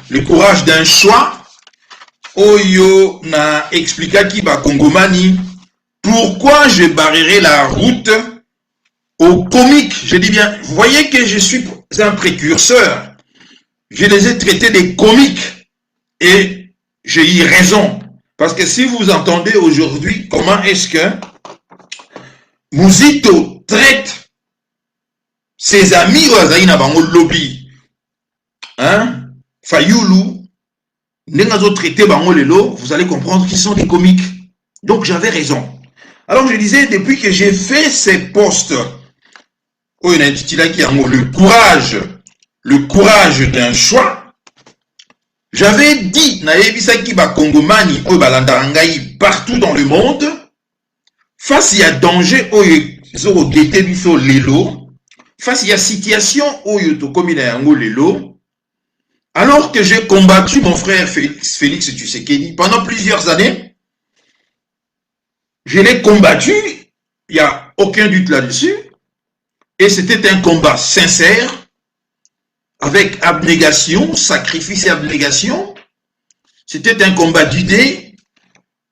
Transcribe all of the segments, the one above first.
le courage d'un choix. Oyo na expliqué qui ba Congomani pourquoi je barrerai la route aux comiques. Je dis bien, vous voyez que je suis un précurseur. Je les ai traités des comiques et j'ai eu raison. Parce que si vous entendez aujourd'hui comment est-ce que Muzito traite ses amis Wazaïna Bango Lobby, hein, Fayoulou, Nengazo traité Bango Lelo, vous allez comprendre qu'ils sont des comiques. Donc j'avais raison. Alors je disais, depuis que j'ai fait ces postes, oh, il y a un titre qui a le courage d'un choix, j'avais dit, naebisaki ba Kongomani, oh, balandarangai, partout dans le monde, face à danger, oh, zo gete biso lelo, face à situation, oh, to komina yango lelo, alors que j'ai combattu mon frère Félix Tshisekedi pendant plusieurs années, je l'ai combattu, il n'y a aucun doute là-dessus, et c'était un combat sincère, avec abnégation, sacrifice et abnégation. C'était un combat d'idées,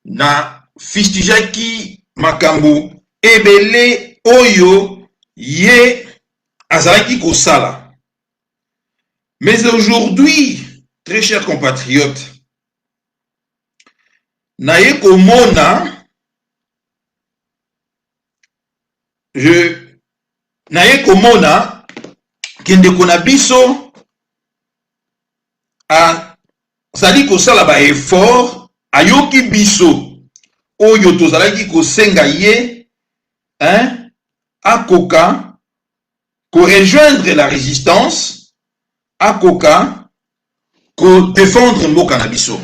na fistijaki makambo, ebele oyo, ye azalaki kosala. Mais aujourd'hui, très chers compatriotes, naye komona, naye komona kende kona biso a sali kosala ba effort ayoki biso oyo tozalaki kosenga ye hein akoka ko rejoindre la résistance akoka ko défendre mboka na biso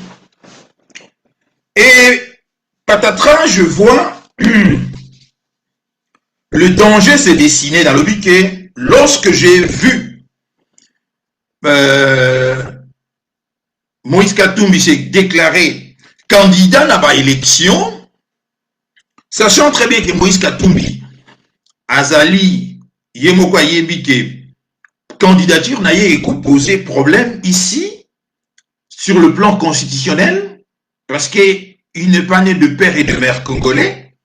et patatras je vois le danger s'est dessiné dans le but que lorsque j'ai vu Moïse Katumbi s'est déclaré candidat à la élection, sachant très bien que Moïse Katumbi, Azali, Yemoko Yebike, candidature n'a posé problème ici, sur le plan constitutionnel, parce qu'il n'est pas né de père et de mère congolais.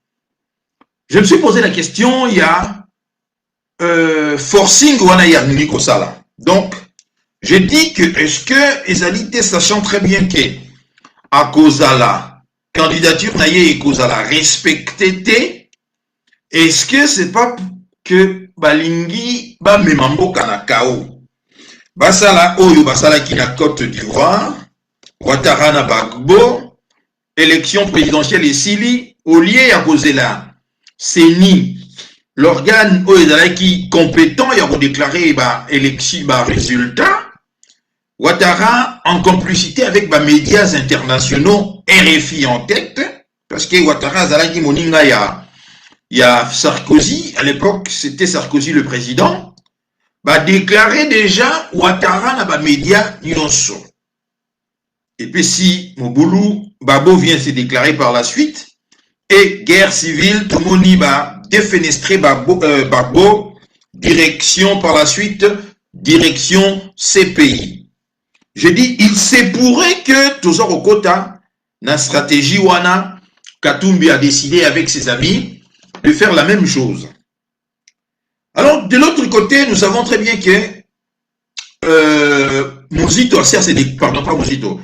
Je me suis posé la question, il y a forcing ou Nini Kosala. Donc, j'ai dit que est-ce que Ezalité, sachant très bien que à Kozala, candidature naïe Kozala respecté, est-ce que c'est pas que Balingi ba memambo kanakao basala oyo basala qui na Côte d'Ivoire, Ouattara na Bagbo, élection présidentielle et Sili, au lieu à Kozela. C'est ni l'organe qui compétent et a déclaré élection résultat. Ouattara en complicité avec les médias internationaux, RFI en tête, parce que Ouattara Zalagi Moninga il y a Sarkozy, à l'époque c'était Sarkozy le président, déclaré déjà Ouattara na médias nyonso. Et puis si Moboulou Babo vient se déclarer par la suite, et guerre civile, tout le monde va défenestrer Babo, direction par la suite, direction CPI. Je dis, il se pourrait que Tozor Okota, la stratégie Wana, Katumbi a décidé avec ses amis de faire la même chose. Alors, de l'autre côté, nous savons très bien que Muzito, pardon, pas Muzito,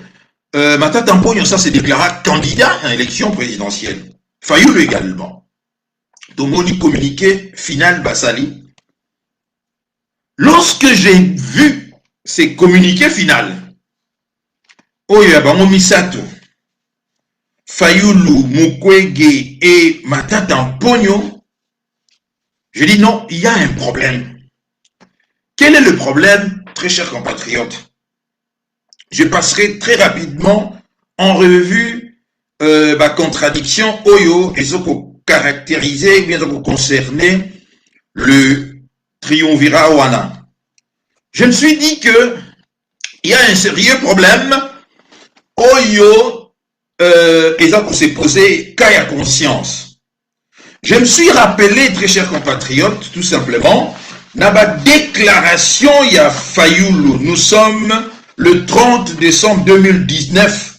Matata Mpogno, ça s'est déclaré candidat à l'élection présidentielle. Fayoulou également. Donc, on dit communiqué final Bassali. Lorsque j'ai vu ces communiqués finaux, Oyo Misato, Fayoulou, Mukwege et Matata Mpogno, je dis non, il y a un problème. Quel est le problème, très chers compatriotes? Je passerai très rapidement en revue ma contradiction Oyo et ce qu'on caractérisait, bien qu'on concernait le triumvirat Wana. Je me suis dit que il y a un sérieux problème Oyo et ça qu'on s'est posé cas à conscience. Je me suis rappelé, très chers compatriotes, tout simplement, Naba déclaration il y a Fayoulou. Nous sommes le 30 décembre 2019.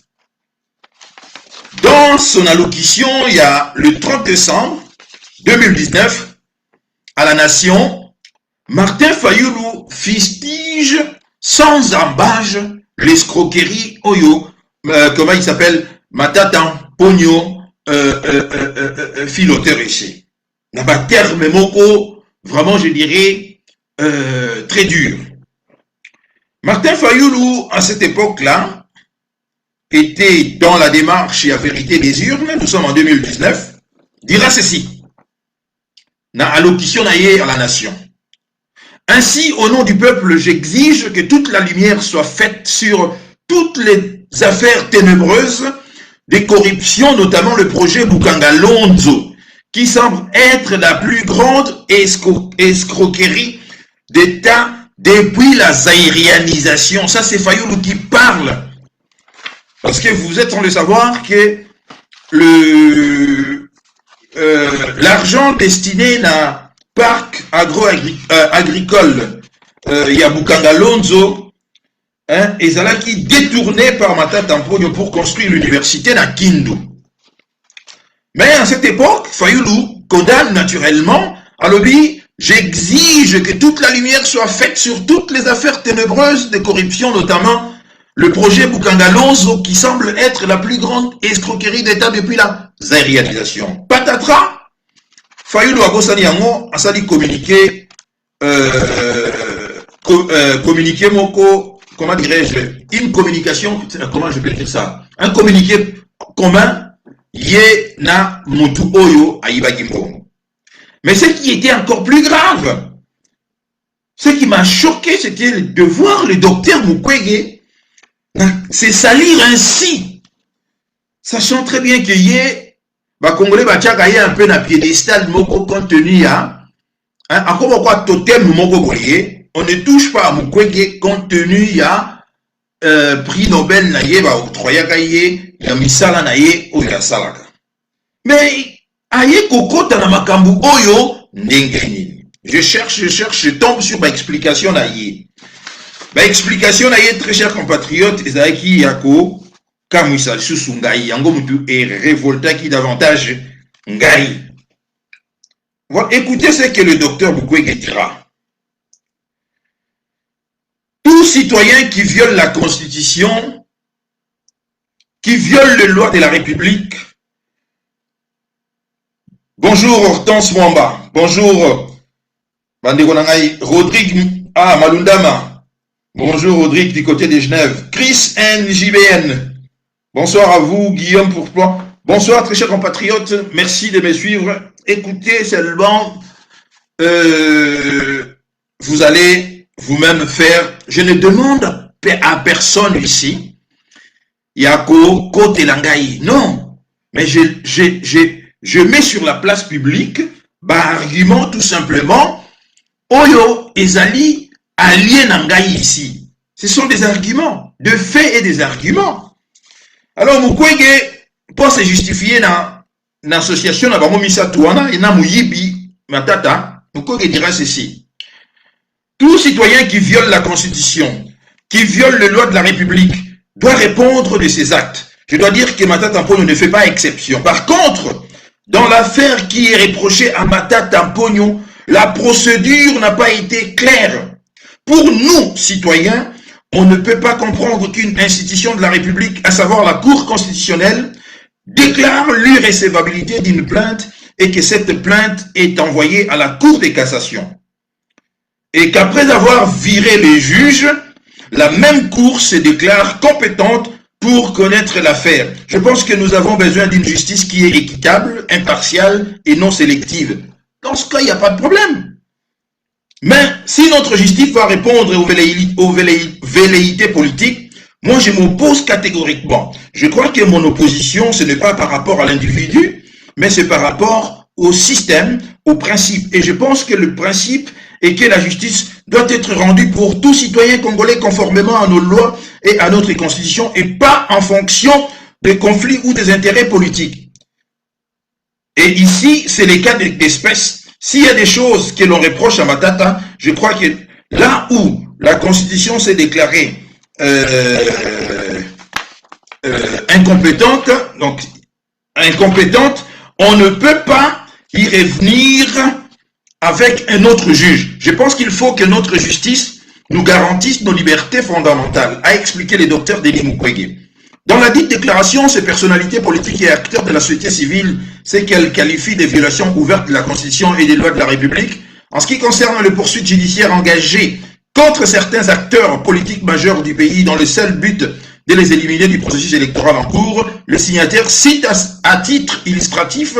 Dans son allocution, il y a le 30 décembre 2019, à la Nation, Martin Fayoulou fustige sans embâche l'escroquerie Oyo, comment il s'appelle, Matatan, Pogno, Philoteur ici. Naba terme moko, vraiment je dirais, très dur. Martin Fayoulou, à cette époque-là, était dans la démarche et à vérité des urnes, nous sommes en 2019, dira ceci, dans allocution à la nation. Ainsi, au nom du peuple, j'exige que toute la lumière soit faite sur toutes les affaires ténébreuses des corruptions, notamment le projet Bukanga Lonzo, qui semble être la plus grande escroquerie d'État depuis la zaïrianisation. Ça, c'est Fayoulou qui parle. Parce que vous êtes en train de savoir que l'argent destiné à parc agro-agricole Yabukanga Lonzo, et ça qui détourné par Matata Mpogno pour construire l'université à Kindu. Mais à cette époque, Fayoulou condamne naturellement à l'objet. J'exige que toute la lumière soit faite sur toutes les affaires ténébreuses de corruption, notamment le projet Bukanga Lonzo, qui semble être la plus grande escroquerie d'État depuis la zaïrianisation. Patatras, Fayoulou Agosani Yango a sali communiqué, communiqué moko, comment dirais-je, une communication, comment je peux dire ça, un communiqué commun, yé na mutu oyo aibagimbo. Mais ce qui était encore plus grave, ce qui m'a choqué, c'était de voir le docteur Mukwege se salir ainsi, sachant très bien que Congolais un peu na piédestal moko compte tenu à encore quoi totem moko boye, on ne touche pas à Mukwege compte tenu à prix Nobel na ye ba octroya kaye ya misala na ye o ya salaka. Mais aye kokota na makambu oyo ndenge. Je cherche, je tombe sur ma explication na ye. Ma explication na ye, très chers compatriotes, ezaki yako kamwisa lisusu ngai yango mutu et révolta qui davantage ngai. Écoutez ce que le docteur Mukwege dira. Tout citoyen qui viole la Constitution, qui viole les lois de la République. Bonjour Hortense Mwamba. Bonjour Rodrigue Malundama. Bonjour Rodrigue du côté de Genève. Chris NJBN. Bonsoir à vous Guillaume Pourplan. Bonsoir très chers compatriotes. Merci de me suivre. Écoutez seulement. Vous allez vous-même faire. Je ne demande à personne ici. Yako Kote Langai. Non. Mais je mets sur la place publique, argument tout simplement, Oyo ezali allié nangai ici. Ce sont des arguments, de faits et des arguments. Alors Mukwege, pour se justifier dans l'association na bango misatuana et na muyibi matata, Mukwege dira ceci. Tout citoyen qui viole la Constitution, qui viole les lois de la République, doit répondre de ses actes. Je dois dire que Matata Mpogno ne fait pas exception. Par contre, dans l'affaire qui est reprochée à Matata Mpogno, la procédure n'a pas été claire. Pour nous, citoyens, on ne peut pas comprendre qu'une institution de la République, à savoir la Cour constitutionnelle, déclare l'irrecevabilité d'une plainte et que cette plainte est envoyée à la Cour de cassation. Et qu'après avoir viré les juges, la même Cour se déclare compétente pour connaître l'affaire. Je pense que nous avons besoin d'une justice qui est équitable, impartiale et non sélective. Dans ce cas, il n'y a pas de problème. Mais si notre justice va répondre aux velléités politiques, moi je m'oppose catégoriquement. Je crois que mon opposition, ce n'est pas par rapport à l'individu, mais c'est par rapport au système, au principe. Et je pense que le principe est que la justice doit être rendue pour tout citoyen congolais conformément à nos lois et à notre constitution et pas en fonction des conflits ou des intérêts politiques. Et ici, c'est les cas d'espèce. S'il y a des choses que l'on reproche à Matata, je crois que là où la Constitution s'est déclarée incompétente, on ne peut pas y revenir avec un autre juge. Je pense qu'il faut que notre justice nous garantisse nos libertés fondamentales, a expliqué le docteur Denis Mukwege. Dans la dite déclaration, ces personnalités politiques et acteurs de la société civile, c'est qu'elles qualifient des violations ouvertes de la Constitution et des lois de la République. En ce qui concerne les poursuites judiciaires engagées contre certains acteurs politiques majeurs du pays dans le seul but de les éliminer du processus électoral en cours, le signataire cite à titre illustratif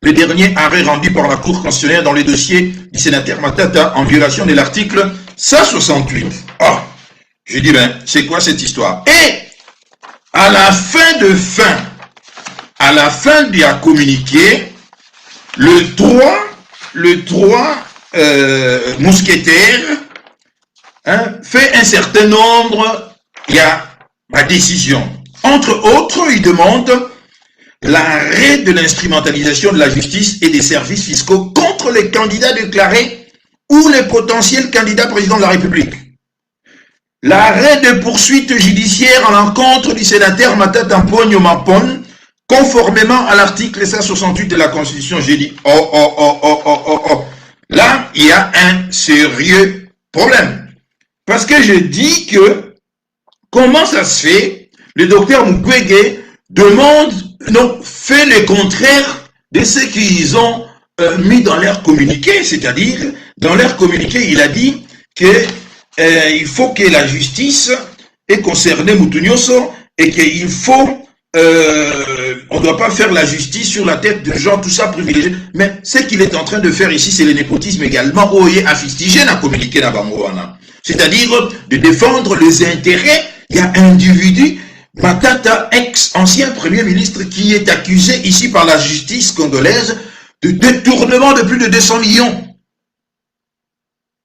le dernier arrêt rendu par la Cour constitutionnelle dans le dossier du sénateur Matata en violation de l'article 168. Oh, j'ai dit, ben, c'est quoi cette histoire? Et à la fin du communiqué, le 3 mousquetaires fait un certain nombre, il y a ma décision. Entre autres, il demande l'arrêt de l'instrumentalisation de la justice et des services fiscaux contre les candidats déclarés ou les potentiels candidats président de la République. L'arrêt de poursuite judiciaire à l'encontre du sénateur Matata Mponyo Mapon, conformément à l'article 168 de la Constitution. J'ai dit, oh. Là, il y a un sérieux problème. Parce que je dis que, comment ça se fait, le docteur Mukwege fait le contraire de ce qu'ils ont mis dans leur communiqué, c'est-à-dire, dans leur communiqué, il a dit que il faut que la justice ait concerné Moutounioso et qu'il faut, on ne doit pas faire la justice sur la tête de gens, tout ça privilégié. Mais ce qu'il est en train de faire ici, c'est le népotisme également, c'est-à-dire de défendre les intérêts. Il y a un individu, Matata, ex-ancien premier ministre, qui est accusé ici par la justice congolaise de détournement de plus de 200 millions.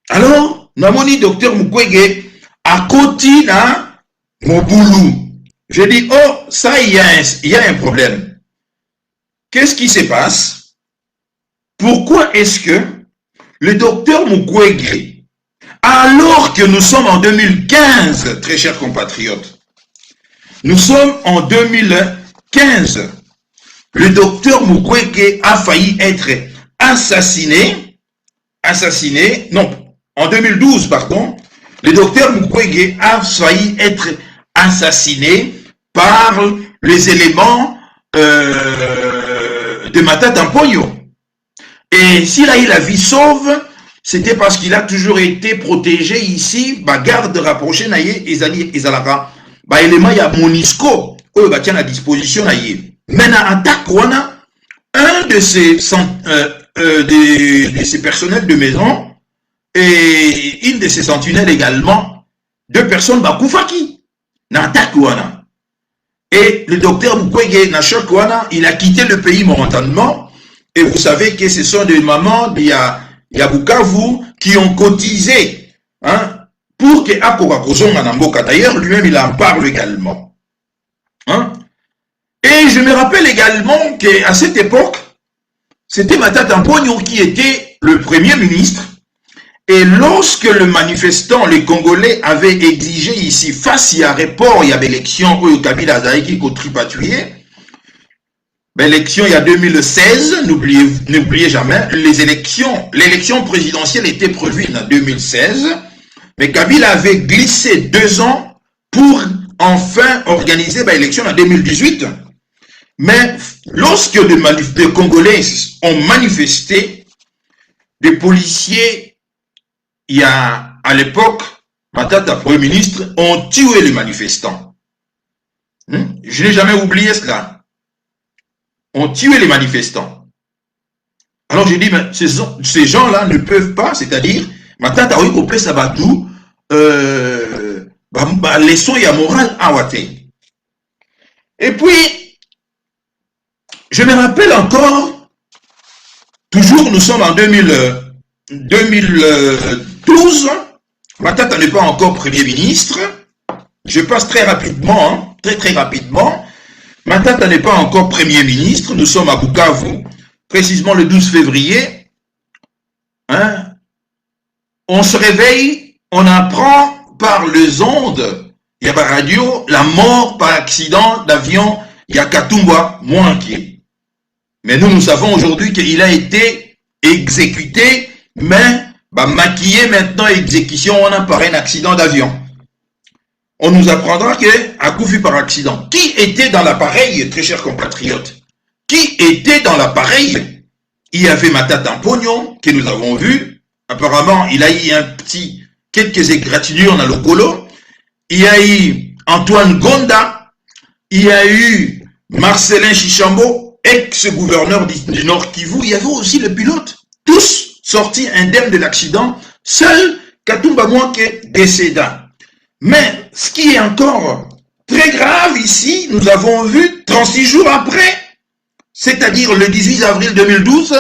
Alors, Namoni, docteur Mukwege, à côté na Moboulou. Je dis, oh, ça, il y a un problème. Qu'est-ce qui se passe? Pourquoi est-ce que le docteur Mukwege, alors que nous sommes en 2015, très chers compatriotes, nous sommes en 2015, le docteur Mukwege a failli être assassiné, non, en 2012, pardon, le docteur Mukwege a failli être assassiné par les éléments de Matata Mponyo. Et s'il a eu la vie sauve, c'était parce qu'il a toujours été protégé ici, garde rapproché naïe, Ezalaka, élément ya Monisco, eux tient à disposition naïe. Maintenant, attaque un de ces personnels de maison et une de ses sentinelles également, 2 personnes Bakoufaki, n'attaque wana. Et le docteur Mukwege Nachok wana, il a quitté le pays momentanément. Et vous savez que ce sont des mamans de Bukavu qui ont cotisé pour que Akoka Kozonga Namboka. D'ailleurs, lui-même, il en parle également. Et je me rappelle également qu'à cette époque, c'était Matata Mponyo qui était le premier ministre. Et lorsque le manifestant, les Congolais, avaient exigé ici, face à report, il y avait l'élection où Kabila Zaïki contribatué, l'élection il y a 2016, n'oubliez jamais, l'élection présidentielle était prévue en 2016, mais Kabila avait glissé 2 ans pour enfin organiser l'élection en 2018. Mais lorsque les Congolais ont manifesté, des policiers, il y a, à l'époque, Matata, Premier ministre, ont tué les manifestants. Je n'ai jamais oublié cela. Ont tué les manifestants. Alors j'ai dit, mais ces gens-là ne peuvent pas, c'est-à-dire, Matata, oui, couper Sabatou, laissons y a moral à Wate. Et puis, je me rappelle encore, toujours nous sommes en 2012, Matata n'est pas encore Premier ministre. Je passe très rapidement, très rapidement. Matata n'est pas encore Premier ministre. Nous sommes à Bukavu, précisément le 12 février. on se réveille, on apprend par les ondes, il y a par radio, la mort par accident d'avion, il y a Katumba, moins qui. Mais nous savons aujourd'hui qu'il a été exécuté, mais maquillé maintenant, exécution, on a par un accident d'avion. On nous apprendra qu'à coup fut par accident. Qui était dans l'appareil, très chers compatriotes? Qui était dans l'appareil? Il y avait Matata Pognon, que nous avons vu. Apparemment, il a eu quelques égratignures dans le colo. Il y a eu Antoine Gonda. Il y a eu Marcelin Chichambo, ex-gouverneur du Nord Kivu. Il y avait aussi le pilote. Tous sortis indemnes de l'accident. Seul Katumba Mwanke décéda. Mais ce qui est encore très grave ici, nous avons vu 36 jours après, c'est-à-dire le 18 avril 2012,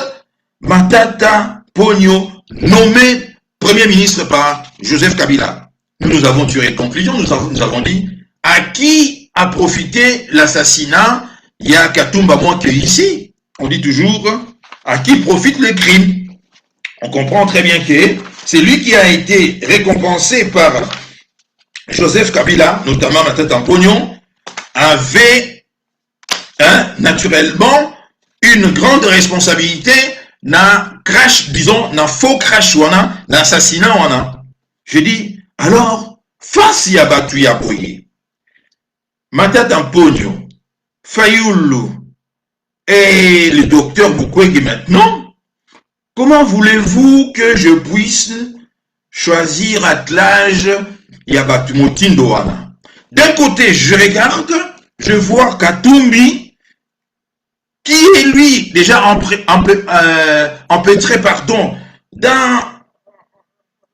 Matata Pogno nommé Premier ministre par Joseph Kabila. Nous avons tiré conclusion, nous avons dit à qui a profité l'assassinat. Il y a Katumba Mwanke ici. On dit toujours à qui profite le crime. On comprend très bien que c'est lui qui a été récompensé par Joseph Kabila, notamment Matata Pognon, avait naturellement une grande responsabilité dans crash, disons, dans faux crash ou dans l'assassinat. Je dis, alors, face à Batu Yaboye, Matata Pognon, Fayoulou et le docteur Mukwege maintenant, comment voulez-vous que je puisse choisir attelage Yabatumotindo wana? D'un côté, je regarde, je vois Katumbi, qui est lui déjà empêtré, dans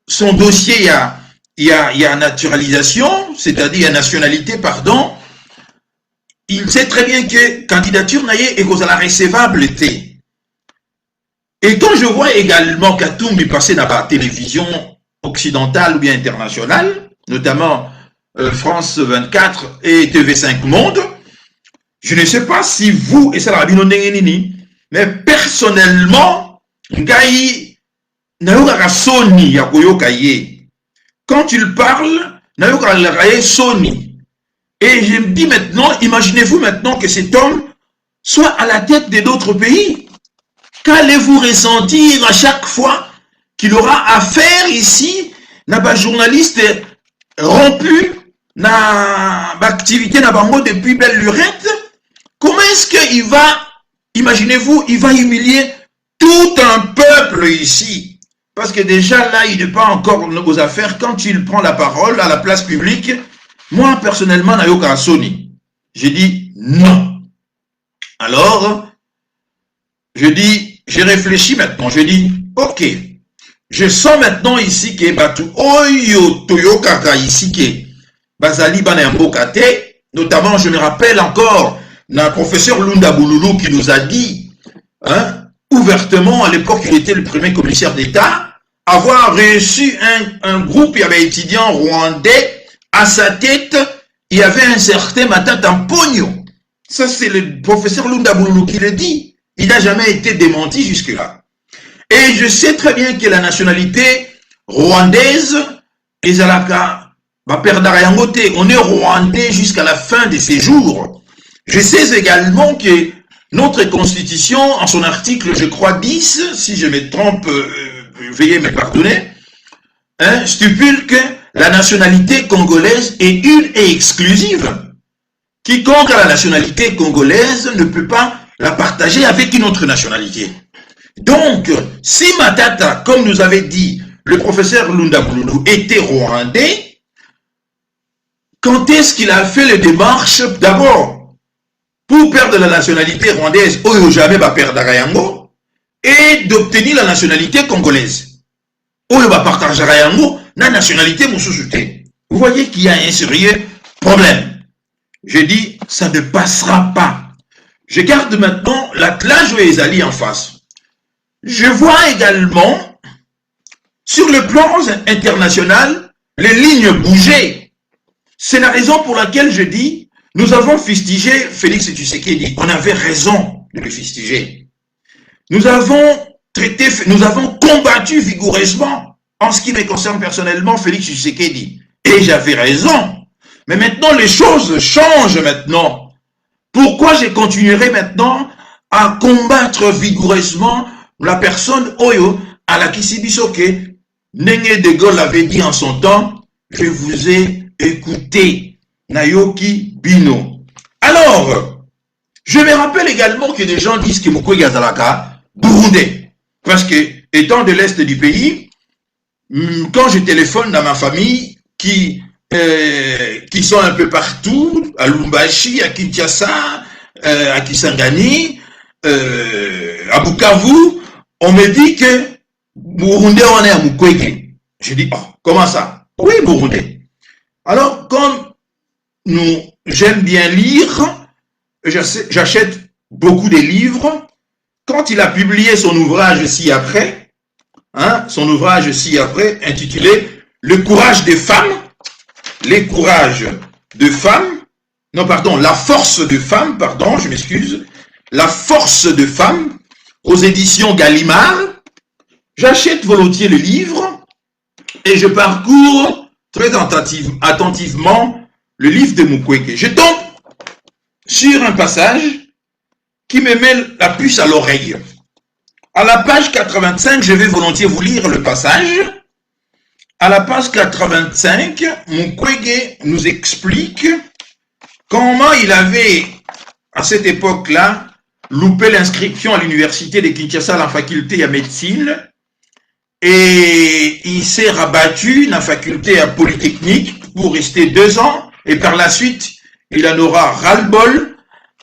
son dossier, il y a naturalisation, c'est-à-dire nationalité, il sait très bien que candidature naïe est la recevable était. Et quand je vois également Katumbi passer dans la télévision occidentale ou bien internationale, notamment France 24 et TV5 Monde, je ne sais pas si vous, et ça la mais personnellement, quand il parle, Sony. Et je me dis maintenant, imaginez-vous maintenant que cet homme soit à la tête d'autres pays. Qu'allez-vous ressentir à chaque fois qu'il aura affaire ici à un journaliste rompu dans l'activité depuis belle lurette? Comment est-ce qu'il va, imaginez-vous, il va humilier tout un peuple ici? Parce que déjà là, il n'est pas encore aux affaires. Quand il prend la parole à la place publique, moi personnellement, Nayoka Sony, j'ai dit non. Alors, j'ai réfléchi maintenant, je dis, ok, je sens maintenant ici que Batu Oyo Toyokaka ici que Bazali Banembokate, notamment je me rappelle encore d'un professeur Lunda Bouloulou qui nous a dit ouvertement à l'époque il était le premier commissaire d'État, avoir reçu un groupe étudiants rwandais à sa tête, il y avait un certain Matata Pognon. Ça c'est le professeur Lunda Bouloulou qui le dit. Il n'a jamais été démenti jusque-là. Et je sais très bien que la nationalité rwandaise, les Alaka, on est rwandais jusqu'à la fin de ses jours. Je sais également que notre constitution, en son article, je crois 10, si je me trompe, veuillez me pardonner, stipule que la nationalité congolaise est une et exclusive. Quiconque a la nationalité congolaise ne peut pas la partager avec une autre nationalité. Donc, si Matata, comme nous avait dit le professeur Lunda Bouloulou, était rwandais, quand est-ce qu'il a fait les démarches d'abord pour perdre la nationalité rwandaise, ou jamais va perdre Yango, et d'obtenir la nationalité congolaise, ou va partager Yango, la nationalité moussoussouté. Vous voyez qu'il y a un sérieux problème. Je dis, ça ne passera pas. Je garde maintenant l'attelage Ezali en face. Je vois également, sur le plan international, les lignes bouger. C'est la raison pour laquelle je dis, nous avons fustigé Félix Tshisekedi. On avait raison de le fustiger. Nous avons combattu vigoureusement en ce qui me concerne personnellement, Félix Tshisekedi. Et j'avais raison. Mais maintenant, les choses changent maintenant. Pourquoi je continuerai maintenant à combattre vigoureusement la personne Oyo à la Kisibisoke? Nenge de Gaulle avait dit en son temps, je vous ai écouté. Nayoki Bino. Alors, je me rappelle également que des gens disent que Mukwege Azalaka, burundais. Parce que, étant de l'Est du pays, quand je téléphone dans ma famille, qui sont un peu partout, à Lubumbashi, à Kinshasa, à Kisangani, à Bukavu, on me dit que Burundais, on est à Mukwege. Je dis, oh, comment ça? Oui, Burundais. Alors, comme j'aime bien lire, j'achète beaucoup de livres. Quand il a publié son ouvrage ci-après, intitulé Le courage des femmes, les courages de femmes, non pardon, la force de femmes, pardon, je m'excuse, la force de femmes, aux éditions Gallimard, j'achète volontiers le livre et je parcours très attentivement le livre de Mukwege. Je tombe sur un passage qui me met la puce à l'oreille. À la page 85, je vais volontiers vous lire le passage. À la page 85, Mukwege nous explique comment il avait, à cette époque-là, loupé l'inscription à l'université de Kinshasa, la faculté à médecine, et il s'est rabattu dans la faculté à Polytechnique pour rester 2 ans, et par la suite, il en aura ras-le-bol,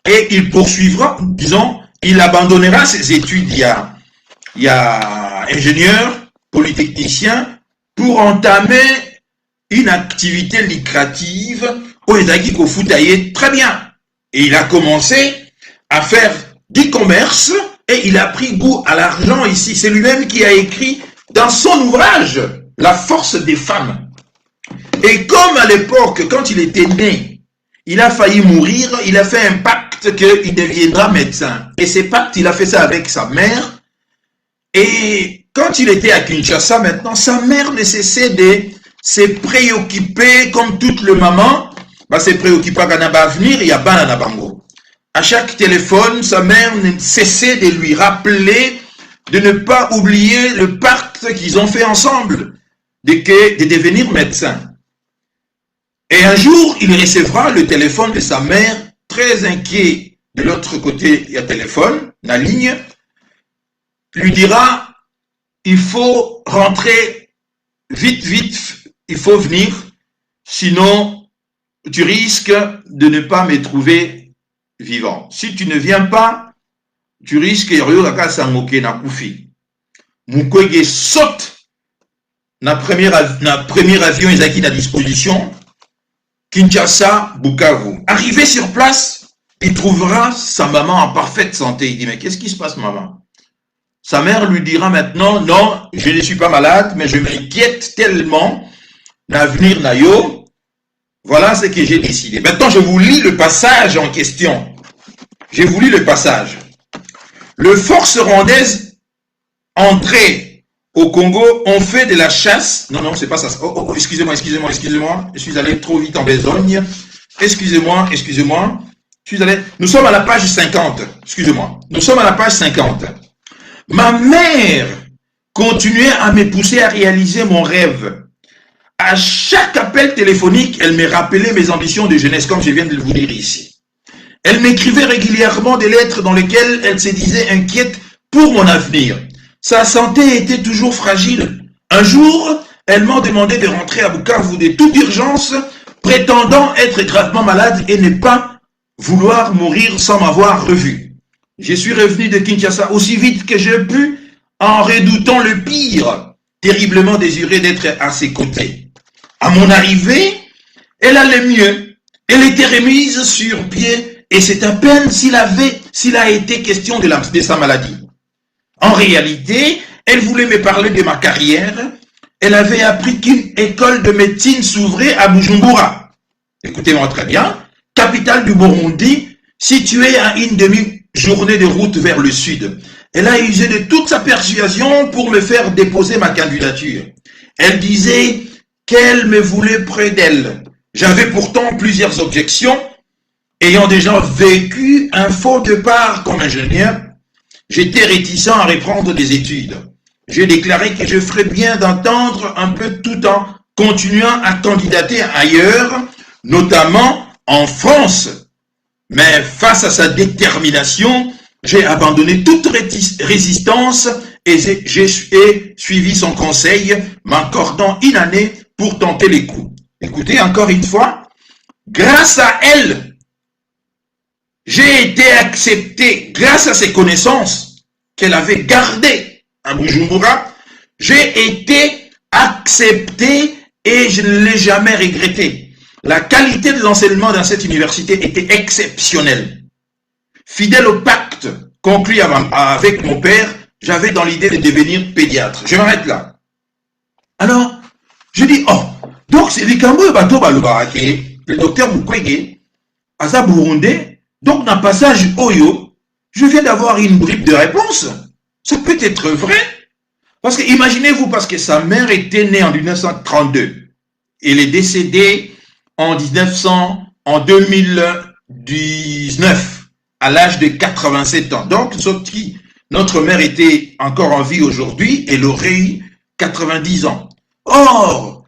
et il poursuivra, disons, il abandonnera ses études, il y a ingénieur, polytechnicien, pour entamer une activité lucrative au Ezaki Kofutaye très bien. Et il a commencé à faire du commerce et il a pris goût à l'argent ici. C'est lui-même qui a écrit dans son ouvrage La force des femmes. Et comme à l'époque, quand il était né, il a failli mourir, il a fait un pacte qu'il deviendra médecin. Et ce pacte, il a fait ça avec sa mère. Et quand il était à Kinshasa, maintenant, sa mère ne cessait de se préoccuper, comme toutes les mamans, se préoccuper quand elle va venir, il y a Banana Bango. À chaque téléphone, sa mère ne cessait de lui rappeler de ne pas oublier le pacte qu'ils ont fait ensemble, de devenir médecin. Et un jour, il recevra le téléphone de sa mère, très inquiet. De l'autre côté, il y a téléphone, la ligne, lui dira, il faut rentrer vite, il faut venir, sinon tu risques de ne pas me trouver vivant. Si tu ne viens pas, tu risques de koufi. Mukwege saute na premier avion à disposition, Kinshasa, Bukavu. Arrivé sur place, il trouvera sa maman en parfaite santé. Il dit, mais qu'est-ce qui se passe, maman? Sa mère lui dira maintenant, non, je ne suis pas malade, mais je m'inquiète tellement l'avenir Nayo. Voilà ce que j'ai décidé. Maintenant, je vous lis le passage en question. Je vous lis le passage. Les forces rwandaises entrées au Congo ont fait de la chasse. Non, c'est pas ça. Oh, excusez-moi. Je suis allé trop vite en besogne. Excusez-moi. Nous sommes à la page 50. Excusez-moi. Nous sommes à la page 50. Ma mère continuait à me pousser à réaliser mon rêve. À chaque appel téléphonique, elle me rappelait mes ambitions de jeunesse, comme je viens de vous dire ici. Elle m'écrivait régulièrement des lettres dans lesquelles elle se disait inquiète pour mon avenir. Sa santé était toujours fragile. Un jour, elle m'a demandé de rentrer à Bukavu de toute urgence, prétendant être gravement malade et ne pas vouloir mourir sans m'avoir revu. Je suis revenu de Kinshasa aussi vite que j'ai pu, en redoutant le pire, terriblement désiré d'être à ses côtés. À mon arrivée, elle allait mieux. Elle était remise sur pied et c'est à peine s'il a été question de sa maladie. En réalité, elle voulait me parler de ma carrière. Elle avait appris qu'une école de médecine s'ouvrait à Bujumbura. Écoutez-moi très bien, capitale du Burundi, située à une demi-journée de route vers le sud. Elle a usé de toute sa persuasion pour me faire déposer ma candidature. Elle disait qu'elle me voulait près d'elle. J'avais pourtant plusieurs objections. Ayant déjà vécu un faux départ comme ingénieur, j'étais réticent à reprendre des études. J'ai déclaré que je ferais bien d'entendre un peu tout en continuant à candidater ailleurs, notamment en France. Mais face à sa détermination, j'ai abandonné toute résistance et j'ai suivi son conseil, m'accordant une année pour tenter les coups. Écoutez, encore une fois, grâce à elle, j'ai été accepté, grâce à ses connaissances qu'elle avait gardées à Bujumbura, j'ai été accepté et je ne l'ai jamais regretté. La qualité de l'enseignement dans cette université était exceptionnelle. Fidèle au pacte conclu avec mon père, j'avais dans l'idée de devenir pédiatre. Je m'arrête là. Alors, je dis, oh, donc c'est Likambo Bato Balubarake, le docteur Mukwege, Aza Burundais, donc dans le passage Oyo, je viens d'avoir une bribe de réponse. Ça peut être vrai. Parce que imaginez-vous, parce que sa mère était née en 1932. Elle est décédée en 2019, à l'âge de 87 ans. Donc, sauf qui notre mère était encore en vie aujourd'hui, elle aurait eu 90 ans. Or,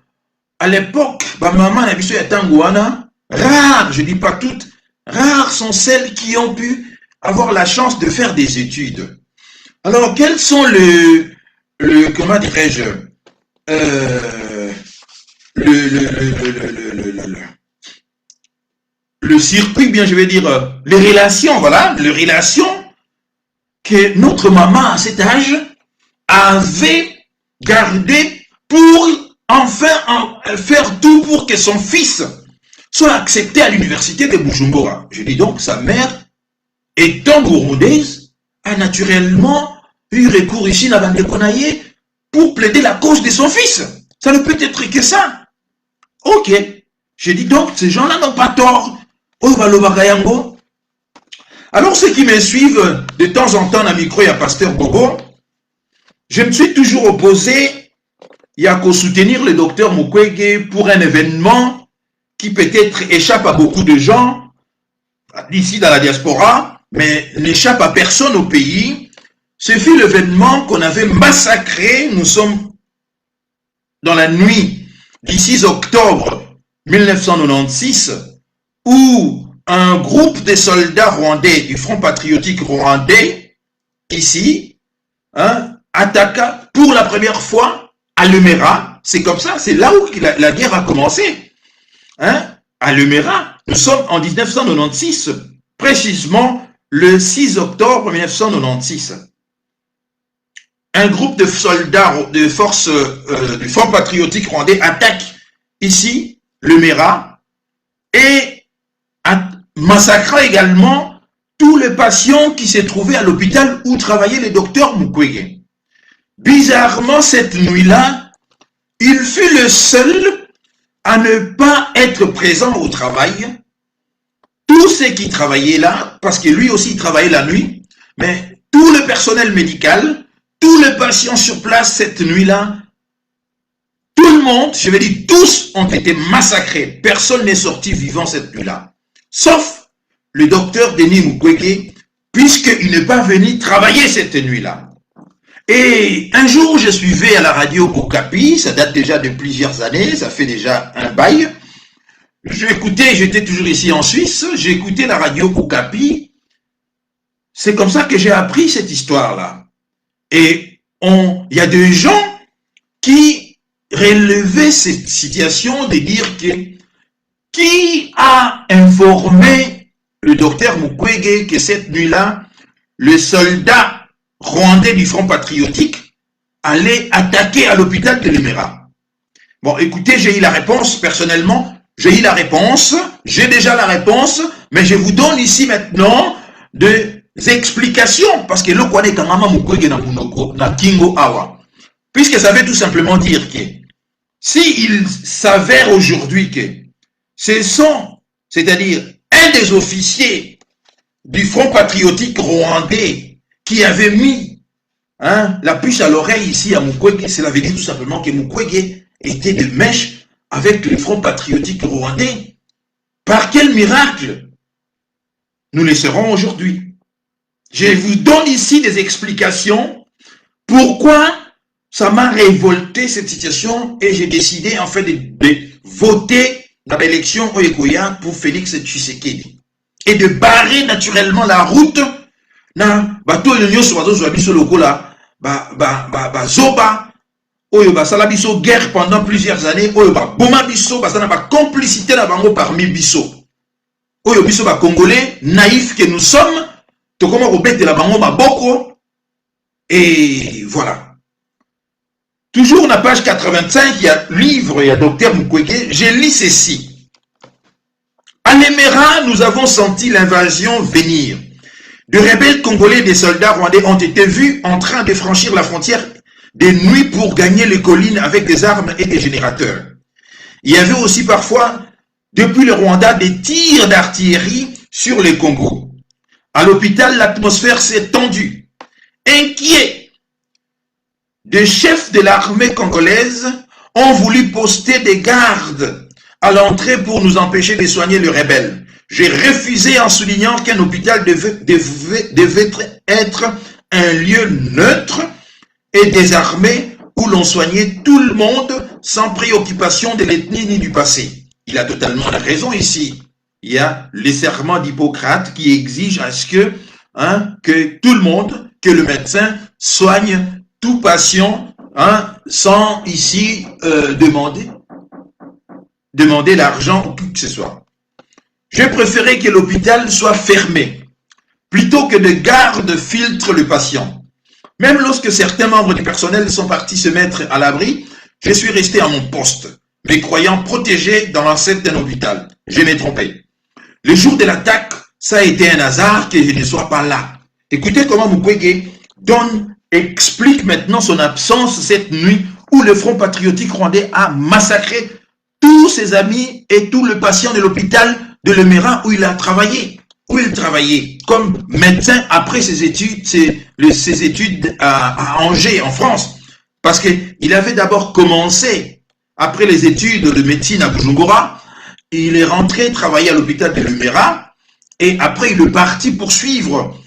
à l'époque, ma maman a vu ce Tangouana, rares, je ne dis pas toutes, rares sont celles qui ont pu avoir la chance de faire des études. Alors, quels sont comment dirais-je, le circuit, bien je vais dire, les relations, voilà, les relations que notre maman à cet âge avait gardé pour enfin faire tout pour que son fils soit accepté à l'université de Bujumbura. Je dis donc, sa mère, étant burundaise, a naturellement eu recours ici à Bandekonaye pour plaider la cause de son fils. Ça ne peut être que ça. Ok. Je dis donc, ces gens-là n'ont pas tort. Alors, ceux qui me suivent de temps en temps dans le micro, il y a Pasteur Bobo, je me suis toujours opposé, il y a qu'à soutenir le docteur Mukwege pour un événement qui peut-être échappe à beaucoup de gens, ici dans la diaspora, mais n'échappe à personne au pays. Ce fut l'événement qu'on avait massacré. Nous sommes dans la nuit du 6 octobre 1996, où un groupe de soldats rwandais du Front patriotique rwandais, ici, attaqua pour la première fois à Lemera. C'est comme ça, c'est là où la guerre a commencé. À Lemera, nous sommes en 1996, précisément le 6 octobre 1996. Un groupe de soldats de forces du Front patriotique rwandais attaque ici Lemera et massacra également tous les patients qui se trouvaient à l'hôpital où travaillait le docteur Mukwege. Bizarrement, cette nuit-là, il fut le seul à ne pas être présent au travail. Tous ceux qui travaillaient là, parce que lui aussi il travaillait la nuit, mais tout le personnel médical, tous les patients sur place cette nuit-là, tout le monde, je vais dire tous, ont été massacrés. Personne n'est sorti vivant cette nuit-là. Sauf le docteur Denis Mukwege, puisqu'il n'est pas venu travailler cette nuit-là. Et un jour, je suivais à la radio Okapi, ça date déjà de plusieurs années, ça fait déjà un bail. J'écoutais, j'étais toujours ici en Suisse, j'ai écouté la radio Okapi. C'est comme ça que j'ai appris cette histoire-là. Et il y a des gens qui relevaient cette situation de dire que qui a informé le docteur Mukwege que cette nuit-là, le soldat rwandais du Front patriotique allait attaquer à l'hôpital de Lemera? Bon, écoutez, j'ai eu la réponse, personnellement, j'ai eu la réponse, j'ai déjà la réponse, mais je vous donne ici maintenant des explications, parce que le Kwane Kangama Mukwege na Kingo Awa. Puisque ça veut tout simplement dire que s'il s'avère aujourd'hui que ce sont, c'est-à-dire un des officiers du Front patriotique rwandais qui avait mis la puce à l'oreille ici à Mukwege, cela veut dire tout simplement que Mukwege était de mèche avec le Front patriotique rwandais. Par quel miracle? Nous le saurons aujourd'hui. Je vous donne ici des explications pourquoi ça m'a révolté cette situation et j'ai décidé en fait de voter dans l'élection Oyekoya pour Félix Tshisekedi et de barrer naturellement la route na bato nyonso bazozwa biso lokola zoba oyo basala biso guerre pendant plusieurs années oyo boma biso basala ba complicité na bango parmi biso oyo biso ba congolais naïfs que nous sommes to comment robetela bango maboko et voilà. Toujours la page 85, il y a livre, il y a docteur Mukwege, je lis ceci. À Lemera, nous avons senti l'invasion venir. De rebelles congolais et des soldats rwandais ont été vus en train de franchir la frontière de nuit pour gagner les collines avec des armes et des générateurs. Il y avait aussi parfois, depuis le Rwanda, des tirs d'artillerie sur les Congos. À l'hôpital, l'atmosphère s'est tendue. Inquiets, des chefs de l'armée congolaise ont voulu poster des gardes à l'entrée pour nous empêcher de soigner les rebelles. J'ai refusé en soulignant qu'un hôpital devait être un lieu neutre et désarmé où l'on soignait tout le monde sans préoccupation de l'ethnie ni du passé. Il a totalement raison ici. Il y a le serment d'Hippocrate qui exige à ce que tout le monde, que le médecin soigne tout patient, sans ici demander l'argent ou tout que ce soit. J'ai préféré que l'hôpital soit fermé, plutôt que de gardes filtrent le patient. Même lorsque certains membres du personnel sont partis se mettre à l'abri, je suis resté à mon poste, me croyant protégé dans l'enceinte d'un hôpital. Je m'ai trompé. Le jour de l'attaque, ça a été un hasard que je ne sois pas là. Écoutez comment Mukwege explique maintenant son absence cette nuit où le Front patriotique rwandais a massacré tous ses amis et tout le patient de l'hôpital de Lemera où il a travaillé. Où il travaillait comme médecin après ses études à Angers, en France. Parce qu'il avait d'abord commencé, après les études de médecine à Bujumbura, il est rentré travailler à l'hôpital de Lemera et après il est parti poursuivre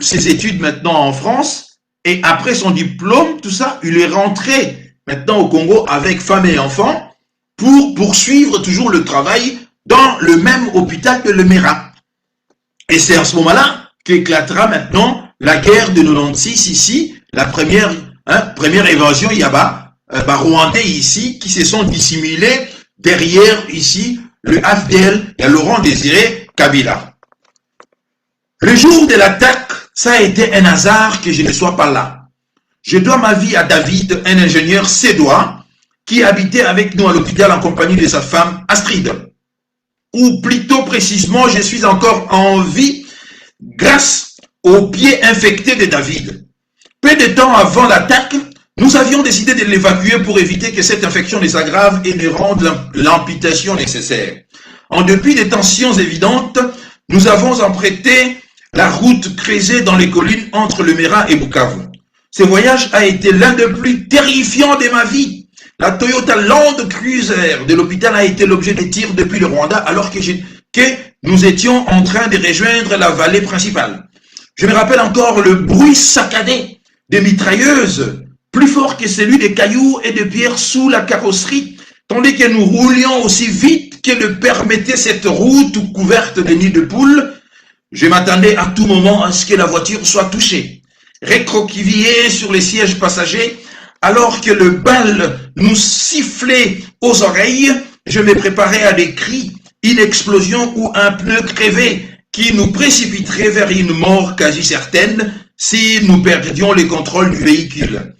ses études maintenant en France et après son diplôme, tout ça, il est rentré maintenant au Congo avec femme et enfants pour poursuivre toujours le travail dans le même hôpital que Lemera. Et c'est à ce moment-là qu'éclatera maintenant la guerre de 96 ici, la première évasion, il y a Rwandais ici qui se sont dissimulés derrière ici le AFDL et Laurent Désiré Kabila. Le jour de l'attaque, ça a été un hasard que je ne sois pas là. Je dois ma vie à David, un ingénieur sédois qui habitait avec nous à l'hôpital en compagnie de sa femme Astrid. Ou plutôt précisément, je suis encore en vie grâce aux pieds infectés de David. Peu de temps avant l'attaque, nous avions décidé de l'évacuer pour éviter que cette infection ne s'aggrave et ne rende l'amputation nécessaire. En dépit des tensions évidentes, nous avons emprunté la route creusée dans les collines entre Lemera et Bukavu. Ce voyage a été l'un des plus terrifiants de ma vie. La Toyota Land Cruiser de l'hôpital a été l'objet de tirs depuis le Rwanda alors que nous étions en train de rejoindre la vallée principale. Je me rappelle encore le bruit saccadé des mitrailleuses, plus fort que celui des cailloux et de pierres sous la carrosserie, tandis que nous roulions aussi vite que le permettait cette route couverte de nids de poules. Je m'attendais à tout moment à ce que la voiture soit touchée. Recroquevillé sur les sièges passagers, alors que le bal nous sifflait aux oreilles, je me préparais à des cris, une explosion ou un pneu crevé qui nous précipiterait vers une mort quasi certaine si nous perdions le contrôle du véhicule.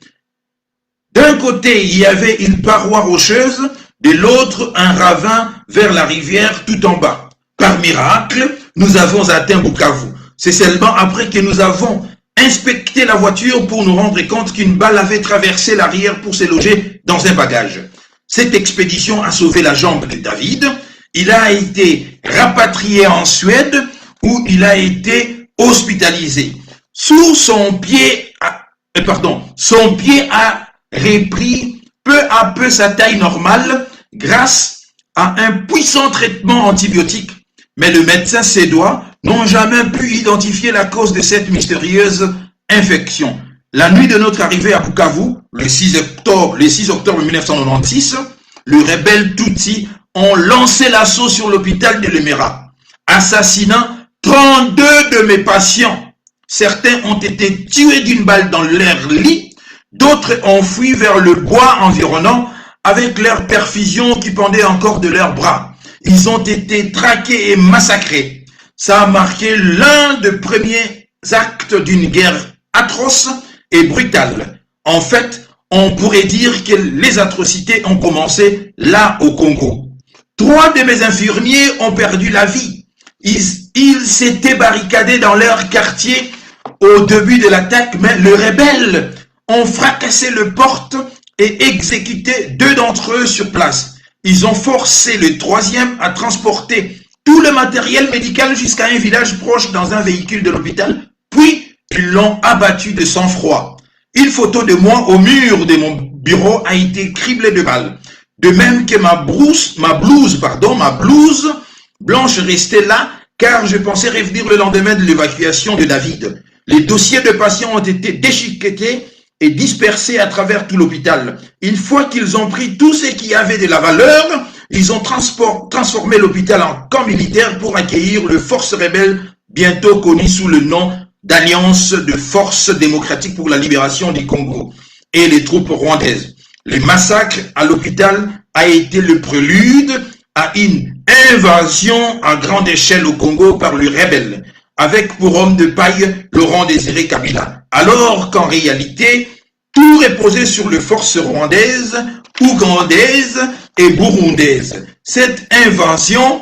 D'un côté, il y avait une paroi rocheuse, de l'autre, un ravin vers la rivière tout en bas. Par miracle, nous avons atteint Bukavu. C'est seulement après que nous avons inspecté la voiture pour nous rendre compte qu'une balle avait traversé l'arrière pour se loger dans un bagage. Cette expédition a sauvé la jambe de David. Il a été rapatrié en Suède où il a été hospitalisé. Son pied a repris peu à peu sa taille normale grâce à un puissant traitement antibiotique. Mais le médecin suédois n'ont jamais pu identifier la cause de cette mystérieuse infection. La nuit de notre arrivée à Bukavu, le 6 octobre 1996, les rebelles Tutsis ont lancé l'assaut sur l'hôpital de Lemera, assassinant 32 de mes patients. Certains ont été tués d'une balle dans leur lit, d'autres ont fui vers le bois environnant avec leurs perfusions qui pendaient encore de leurs bras. Ils ont été traqués et massacrés. Ça a marqué l'un des premiers actes d'une guerre atroce et brutale. En fait, on pourrait dire que les atrocités ont commencé là au Congo. 3 de mes infirmiers ont perdu la vie. Ils s'étaient barricadés dans leur quartier au début de l'attaque, mais les rebelles ont fracassé les portes et exécuté 2 d'entre eux sur place. Ils ont forcé le 3e à transporter tout le matériel médical jusqu'à un village proche dans un véhicule de l'hôpital, puis ils l'ont abattu de sang-froid. Une photo de moi au mur de mon bureau a été criblée de balles. De même que ma blouse blanche restait là, car je pensais revenir le lendemain de l'évacuation de David. Les dossiers de patients ont été déchiquetés et dispersés à travers tout l'hôpital. Une fois qu'ils ont pris tout ce qui avait de la valeur, ils ont transformé l'hôpital en camp militaire pour accueillir les forces rebelles, bientôt connues sous le nom d'Alliance de forces démocratiques pour la libération du Congo, et les troupes rwandaises. Le massacre à l'hôpital a été le prélude à une invasion à grande échelle au Congo par les rebelles, avec pour homme de paille Laurent Désiré Kabila, alors qu'en réalité, tout reposait sur les forces rwandaises, ougandaises et burundaises. Cette invasion,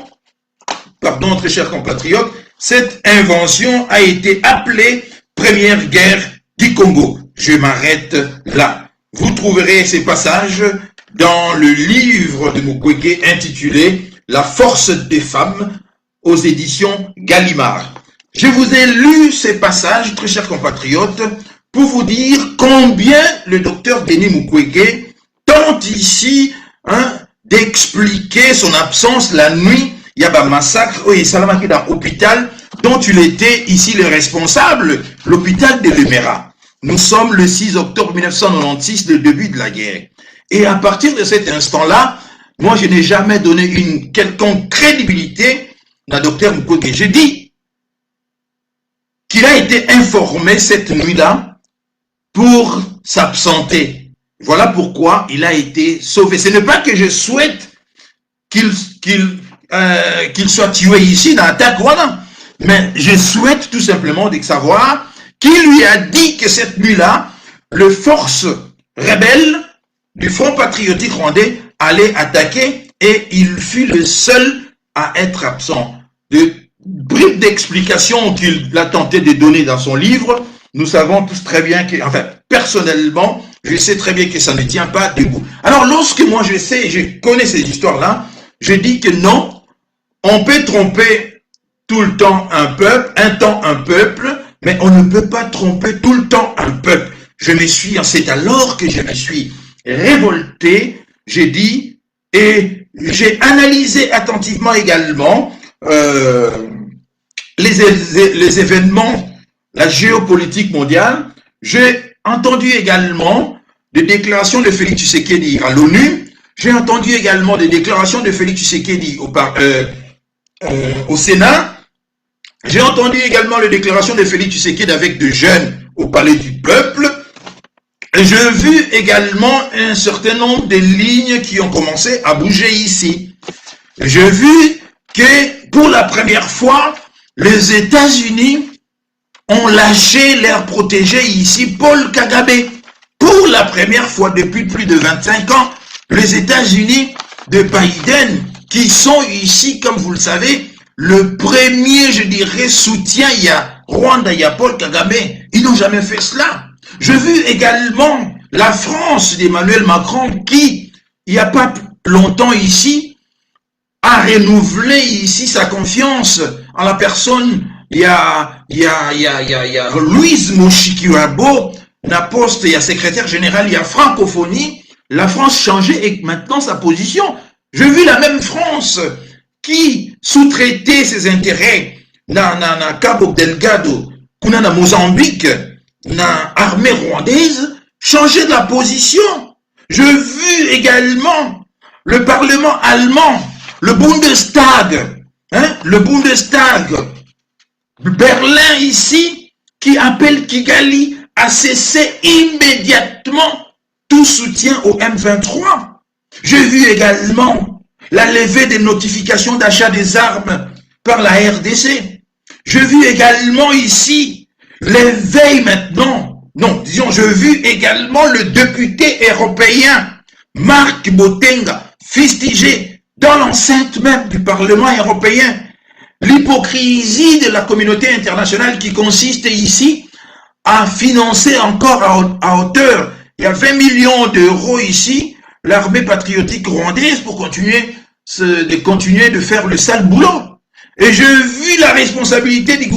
pardon très chers compatriotes, cette invasion a été appelée Première Guerre du Congo. Je m'arrête là. Vous trouverez ces passages dans le livre de Mukwege intitulé « La force des femmes » aux éditions Gallimard. Je vous ai lu ces passages, très chers compatriotes, pour vous dire combien le docteur Denis Mukwege tente ici d'expliquer son absence la nuit. Il y a un massacre et Salamaki dans l'hôpital dont il était ici le responsable, l'hôpital de Lemera. Nous sommes le 6 octobre 1996, le début de la guerre. Et à partir de cet instant-là, moi je n'ai jamais donné une quelconque crédibilité à docteur Mukwege. J'ai dit qu'il a été informé cette nuit-là pour s'absenter. Voilà pourquoi il a été sauvé. Ce n'est pas que je souhaite qu'il soit tué ici dans l'attaque, voilà. Mais je souhaite tout simplement de savoir qui lui a dit que cette nuit-là, les forces rebelles du Front patriotique rwandais allaient attaquer et il fut le seul à être absent. De bribes d'explications qu'il a tenté de donner dans son livre, nous savons tous très bien que, enfin, personnellement, je sais très bien que ça ne tient pas debout. Alors, lorsque moi je connais ces histoires-là, je dis que non, on peut tromper tout le temps un peuple, mais on ne peut pas tromper tout le temps un peuple. C'est alors que je me suis révolté, j'ai dit, et j'ai analysé attentivement également les événements, la géopolitique mondiale. J'ai entendu également des déclarations de Félix Tshisekedi à l'ONU. J'ai entendu également des déclarations de Félix Tshisekedi au Sénat. J'ai entendu également les déclarations de Félix Tshisekedi avec des jeunes au Palais du Peuple. J'ai vu également un certain nombre de lignes qui ont commencé à bouger ici. J'ai vu que pour la première fois, les États-Unis ont lâché leur protégé ici, Paul Kagame. Pour la première fois depuis plus de 25 ans, les États-Unis de Biden, qui sont ici, comme vous le savez, le premier, je dirais, soutien, il y a Rwanda, il y a Paul Kagame, ils n'ont jamais fait cela. J'ai vu également la France d'Emmanuel Macron qui, il n'y a pas longtemps ici, a renouvelé ici sa confiance en la personne. Il y a Louise Mushikiwabo, la poste, il y a secrétaire général, il y a francophonie. la France changeait maintenant sa position. J'ai vu la même France qui sous-traitait ses intérêts dans Cabo Delgado, dans Mozambique, dans l'armée rwandaise, changer de la position. J'ai vu également le Parlement allemand, le Bundestag, Berlin ici, qui appelle Kigali à cesser immédiatement tout soutien au M23. J'ai vu également la levée des notifications d'achat des armes par la RDC. J'ai vu également ici l'éveil maintenant. Non, disons, j'ai vu également le député européen Marc Botenga fustiger dans l'enceinte même du Parlement européen l'hypocrisie de la communauté internationale qui consiste ici à financer encore à hauteur, il y a 20 millions d'euros ici, l'armée patriotique rwandaise pour continuer de faire le sale boulot. Et j'ai vu la responsabilité du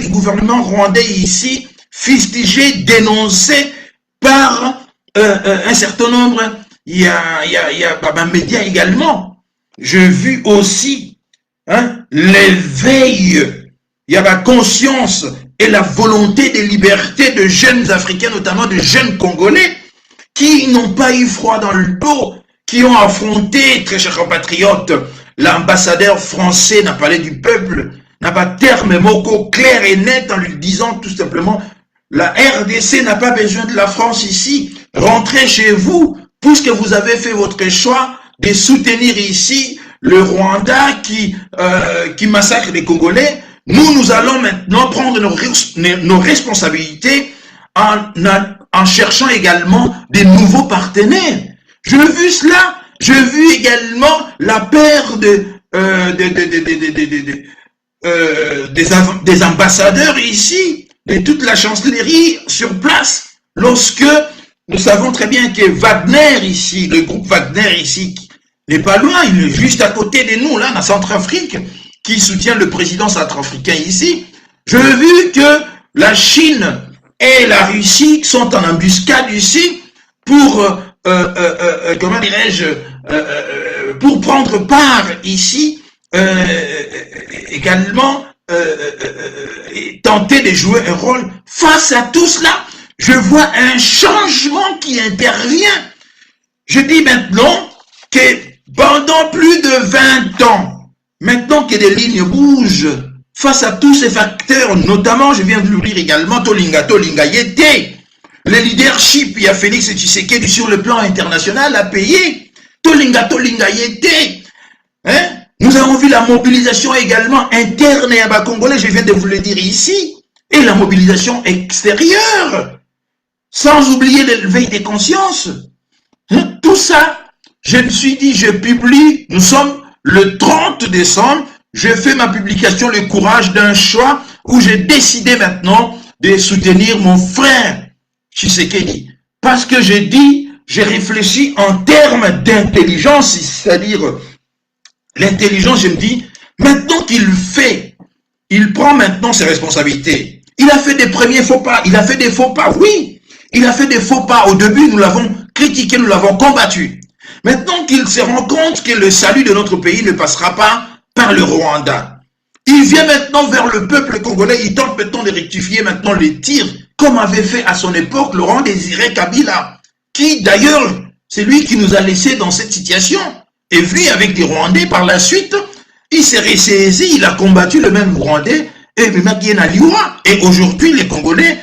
gouvernement rwandais ici fustigée, dénoncée par un certain nombre, il y a un média également. J'ai vu aussi l'éveil, il y a la conscience et la volonté de liberté de jeunes Africains, notamment de jeunes Congolais, qui n'ont pas eu froid dans le dos, qui ont affronté, très chers compatriotes, l'ambassadeur français n'a parlé du peuple, n'a pas terme mot clair et net en lui disant tout simplement, la RDC n'a pas besoin de la France ici, rentrez chez vous, puisque vous avez fait votre choix de soutenir ici le Rwanda qui massacre les Congolais. Nous allons maintenant prendre nos responsabilités en cherchant également des nouveaux partenaires. J'ai vu cela. J'ai vu également la paire des ambassadeurs ici, de toute la chancellerie sur place, lorsque nous savons très bien que Wagner ici, le groupe Wagner ici, n'est pas loin, il est juste à côté de nous, là, dans Centrafrique, qui soutient le président centrafricain ici. J'ai vu que la Chine et la Russie sont en embuscade ici pour, comment dirais-je, pour prendre part ici, également, tenter de jouer un rôle. Face à tout cela, je vois un changement qui intervient. Je dis maintenant que pendant plus de 20 ans, maintenant que des lignes bougent, face à tous ces facteurs, notamment, je viens de l'ouvrir également, Tolinga Yete, le leadership, il y a Félix Tshisekedi sur le plan international a payé. Tolinga Yete. Hein? Nous avons vu la mobilisation également interne et à Bas-Congolais, je viens de vous le dire ici, et la mobilisation extérieure, sans oublier l'éveil des consciences. Hein? Tout ça, je me suis dit, je publie, nous sommes le 30 décembre, je fais ma publication Le courage d'un choix, où j'ai décidé maintenant de soutenir mon frère Tshisekedi. Parce que j'ai dit, j'ai réfléchi en termes d'intelligence, c'est-à-dire l'intelligence, je me dis, maintenant qu'il fait, il prend maintenant ses responsabilités. Il a fait des premiers faux pas, il a fait des faux pas, oui. Il a fait des faux pas. Au début, nous l'avons critiqué, nous l'avons combattu. Maintenant qu'il se rend compte que le salut de notre pays ne passera pas par le Rwanda, il vient maintenant vers le peuple congolais, il tente maintenant de rectifier maintenant les tirs, comme avait fait à son époque Laurent Désiré Kabila, qui d'ailleurs, c'est lui qui nous a laissé dans cette situation. Et vu avec des Rwandais par la suite, il s'est ressaisi, il a combattu le même Rwandais, et aujourd'hui les Congolais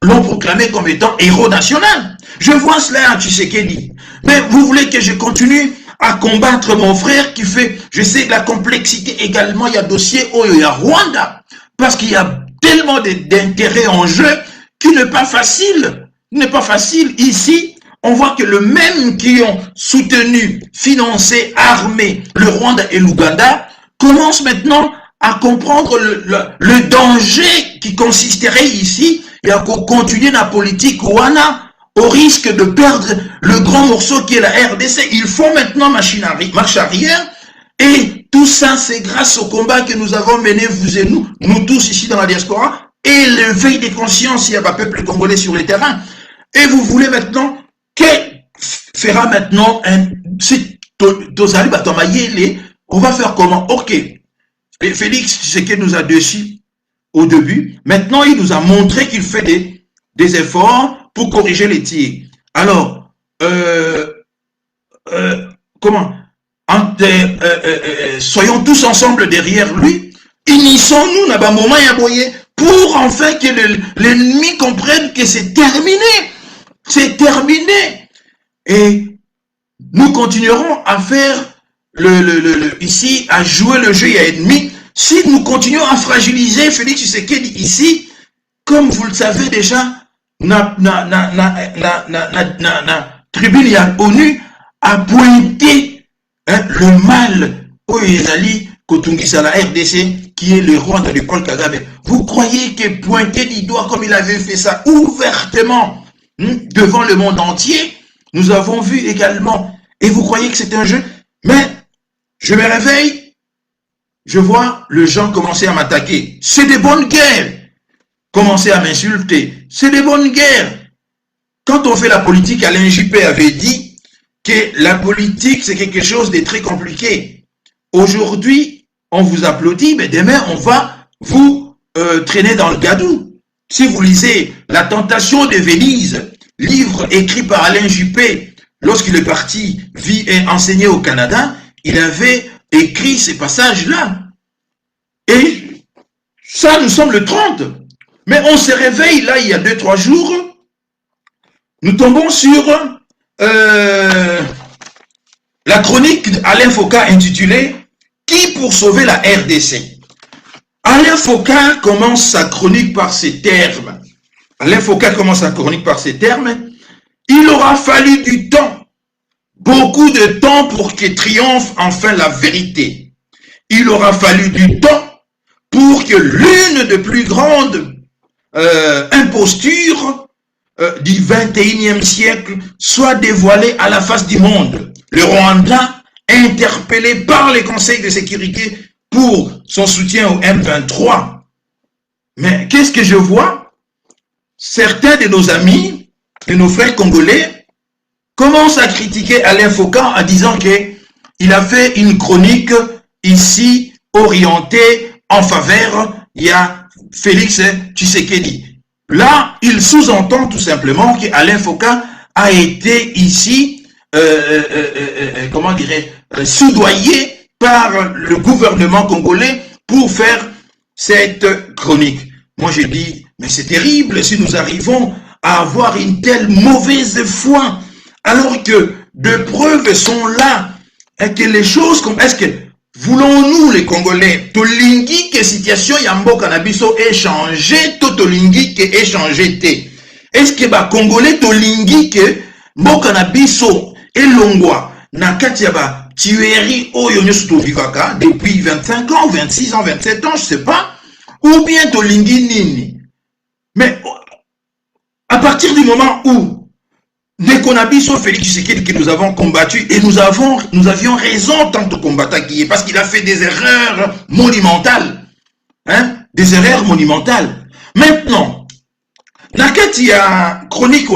l'ont proclamé comme étant héros national. Je vois cela à Tshisekedi. Mais vous voulez que je continue à combattre mon frère qui fait, je sais que la complexité également, il y a dossier il y a Rwanda, parce qu'il y a tellement d'intérêts en jeu qui n'est pas facile. N'est pas facile. Ici, on voit que le même qui ont soutenu, financé, armé le Rwanda et l'Ouganda commence maintenant à comprendre le danger qui consisterait ici et à continuer la politique Ouana au risque de perdre le grand morceau qui est la RDC. Il faut maintenant marche arrière et tout ça c'est grâce au combat que nous avons mené, vous et nous tous ici dans la diaspora et l'éveil des consciences, il y a pas peuple congolais sur le terrain. Et vous voulez maintenant, que fera maintenant si Tozali Batomayele, on va faire comment? Ok, Félix Tshisekedi nous a déçus au début. Maintenant, il nous a montré qu'il fait des efforts pour corriger les tirs. Alors, comment? Soyons tous ensemble derrière lui. Unissons-nous dans un moment pour enfin que l'ennemi comprenne que c'est terminé. C'est terminé. Et nous continuerons à faire ici, à jouer le jeu à ennemi. Si nous continuons à fragiliser Félix Tshisekedi ici, comme vous le savez déjà, la tribune ONU a pointé le mal au Ezali Kotungisa la RDC, qui est le roi de l'école Kagame. Vous croyez que pointer du doigt comme il avait fait ça ouvertement devant le monde entier, nous avons vu également, et vous croyez que c'est un jeu? Mais je me réveille, je vois les gens commencer à m'attaquer. C'est des bonnes guerres. Commencer à m'insulter. C'est des bonnes guerres. Quand on fait la politique, Alain Juppé avait dit que la politique, c'est quelque chose de très compliqué. Aujourd'hui, on vous applaudit, mais demain, on va vous traîner dans le gadou. Si vous lisez La tentation de Venise, livre écrit par Alain Juppé, lorsqu'il est parti vivre et enseigner au Canada, il avait écrit ces passages-là. Et ça, nous sommes le 30. Mais on se réveille, là, il y a 2-3 jours, nous tombons sur la chronique d'Alain Foka intitulée « Qui pour sauver la RDC ?» Alain Foka commence sa chronique par ces termes. Alain Foka commence sa chronique par ces termes. « Il aura fallu du temps, beaucoup de temps pour que triomphe enfin la vérité. Il aura fallu du temps pour que l'une des plus grandes impostures du 21e siècle soit dévoilée à la face du monde. Le Rwanda, interpellé par les conseils de sécurité pour son soutien au M23. Mais qu'est-ce que je vois? Certains de nos amis, de nos frères congolais, commencent à critiquer Alain Foka en disant qu'il a fait une chronique ici orientée en faveur, il y a Félix Tshisekedi. Là, il sous-entend tout simplement qu'Alain Foka a été ici, comment dirais-je, soudoyé par le gouvernement congolais pour faire cette chronique. Moi, j'ai dit, mais c'est terrible si nous arrivons à avoir une telle mauvaise foi, alors que de preuves sont là, et que les choses comme, est-ce que voulons-nous les Congolais, tolingi que situation yambo canabiso ait changé, tolingi que ait changé té. Est-ce que ba Congolais tolingi que mboka na biso elongwa na kati ya ba tuerie oyo nyoso tovivaka depuis 25 ans, 26 ans, 27 ans, je sais pas, ou bien tolingi nini. Mais à partir du moment où Nekonabiso Félix Tshisekedi que nous avons combattu et nous avions raison tant de combattre qui est parce qu'il a fait des erreurs monumentales, hein, des erreurs monumentales. Maintenant, Nakatia chronique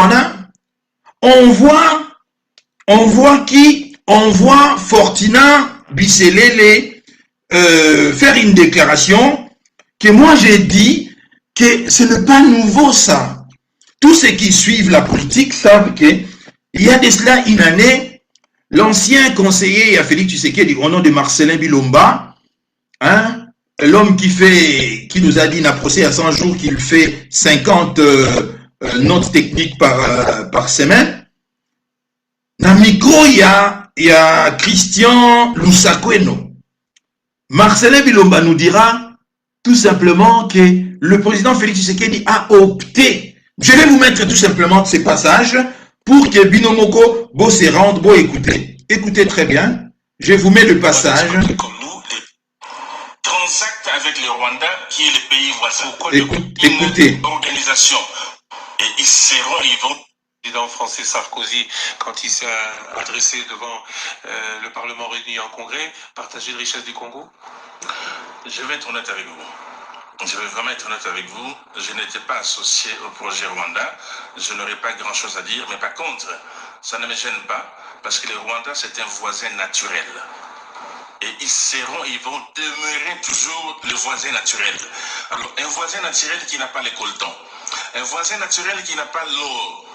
on voit Fortina Bisselele faire une déclaration que moi j'ai dit que ce n'est pas nouveau ça. Tous ceux qui suivent la politique savent qu'il y a de cela une année, l'ancien conseiller à Félix Tshisekedi au nom de Marcelin Bilomba, hein, l'homme qui nous a dit dans procès à 100 jours qu'il fait 50 notes techniques par semaine. Dans le micro, il y a Christian Lusakweno. Marcelin Bilomba nous dira tout simplement que le président Félix Tshisekedi a opté. Je vais vous mettre tout simplement ces passages pour que Binomoko Bo se rende, Bo écoutez. Écoutez très bien. Je vous mets le passage. Comme nous, transactent avec le Rwanda, qui est le pays voisin. Écoutez. Une organisation. Et ils vont. Le président français Sarkozy, quand il s'est adressé devant le Parlement réuni en congrès, partager les richesses du Congo. Je vais être honnête avec vous. je vais vraiment être honnête avec vous, je n'étais pas associé au projet Rwanda, je n'aurais pas grand-chose à dire, mais par contre, ça ne me gêne pas, parce que le Rwanda, c'est un voisin naturel. Et ils vont demeurer toujours le voisin naturel. Alors, un voisin naturel qui n'a pas les coltons, un voisin naturel qui n'a pas l'or,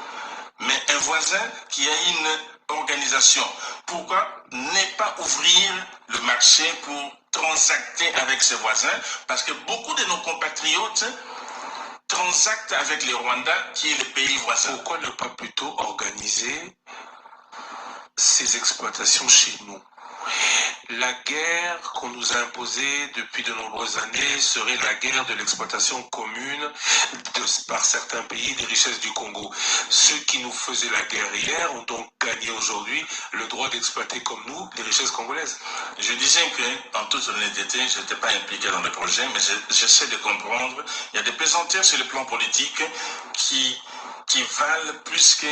mais un voisin qui a une organisation. Pourquoi ne pas ouvrir le marché pour transacter avec ses voisins? Parce que beaucoup de nos compatriotes transactent avec le Rwanda, qui est le pays voisin. Pourquoi ne pas plutôt organiser ces exploitations chez nous? La guerre qu'on nous a imposée depuis de nombreuses années serait la guerre de l'exploitation commune par certains pays des richesses du Congo. Ceux qui nous faisaient la guerre hier ont donc gagné aujourd'hui le droit d'exploiter comme nous les richesses congolaises. Je disais que, en toute honnêteté, je n'étais pas impliqué dans le projet, mais j'essaie de comprendre. Il y a des pesanteurs sur le plan politique qui valent plus que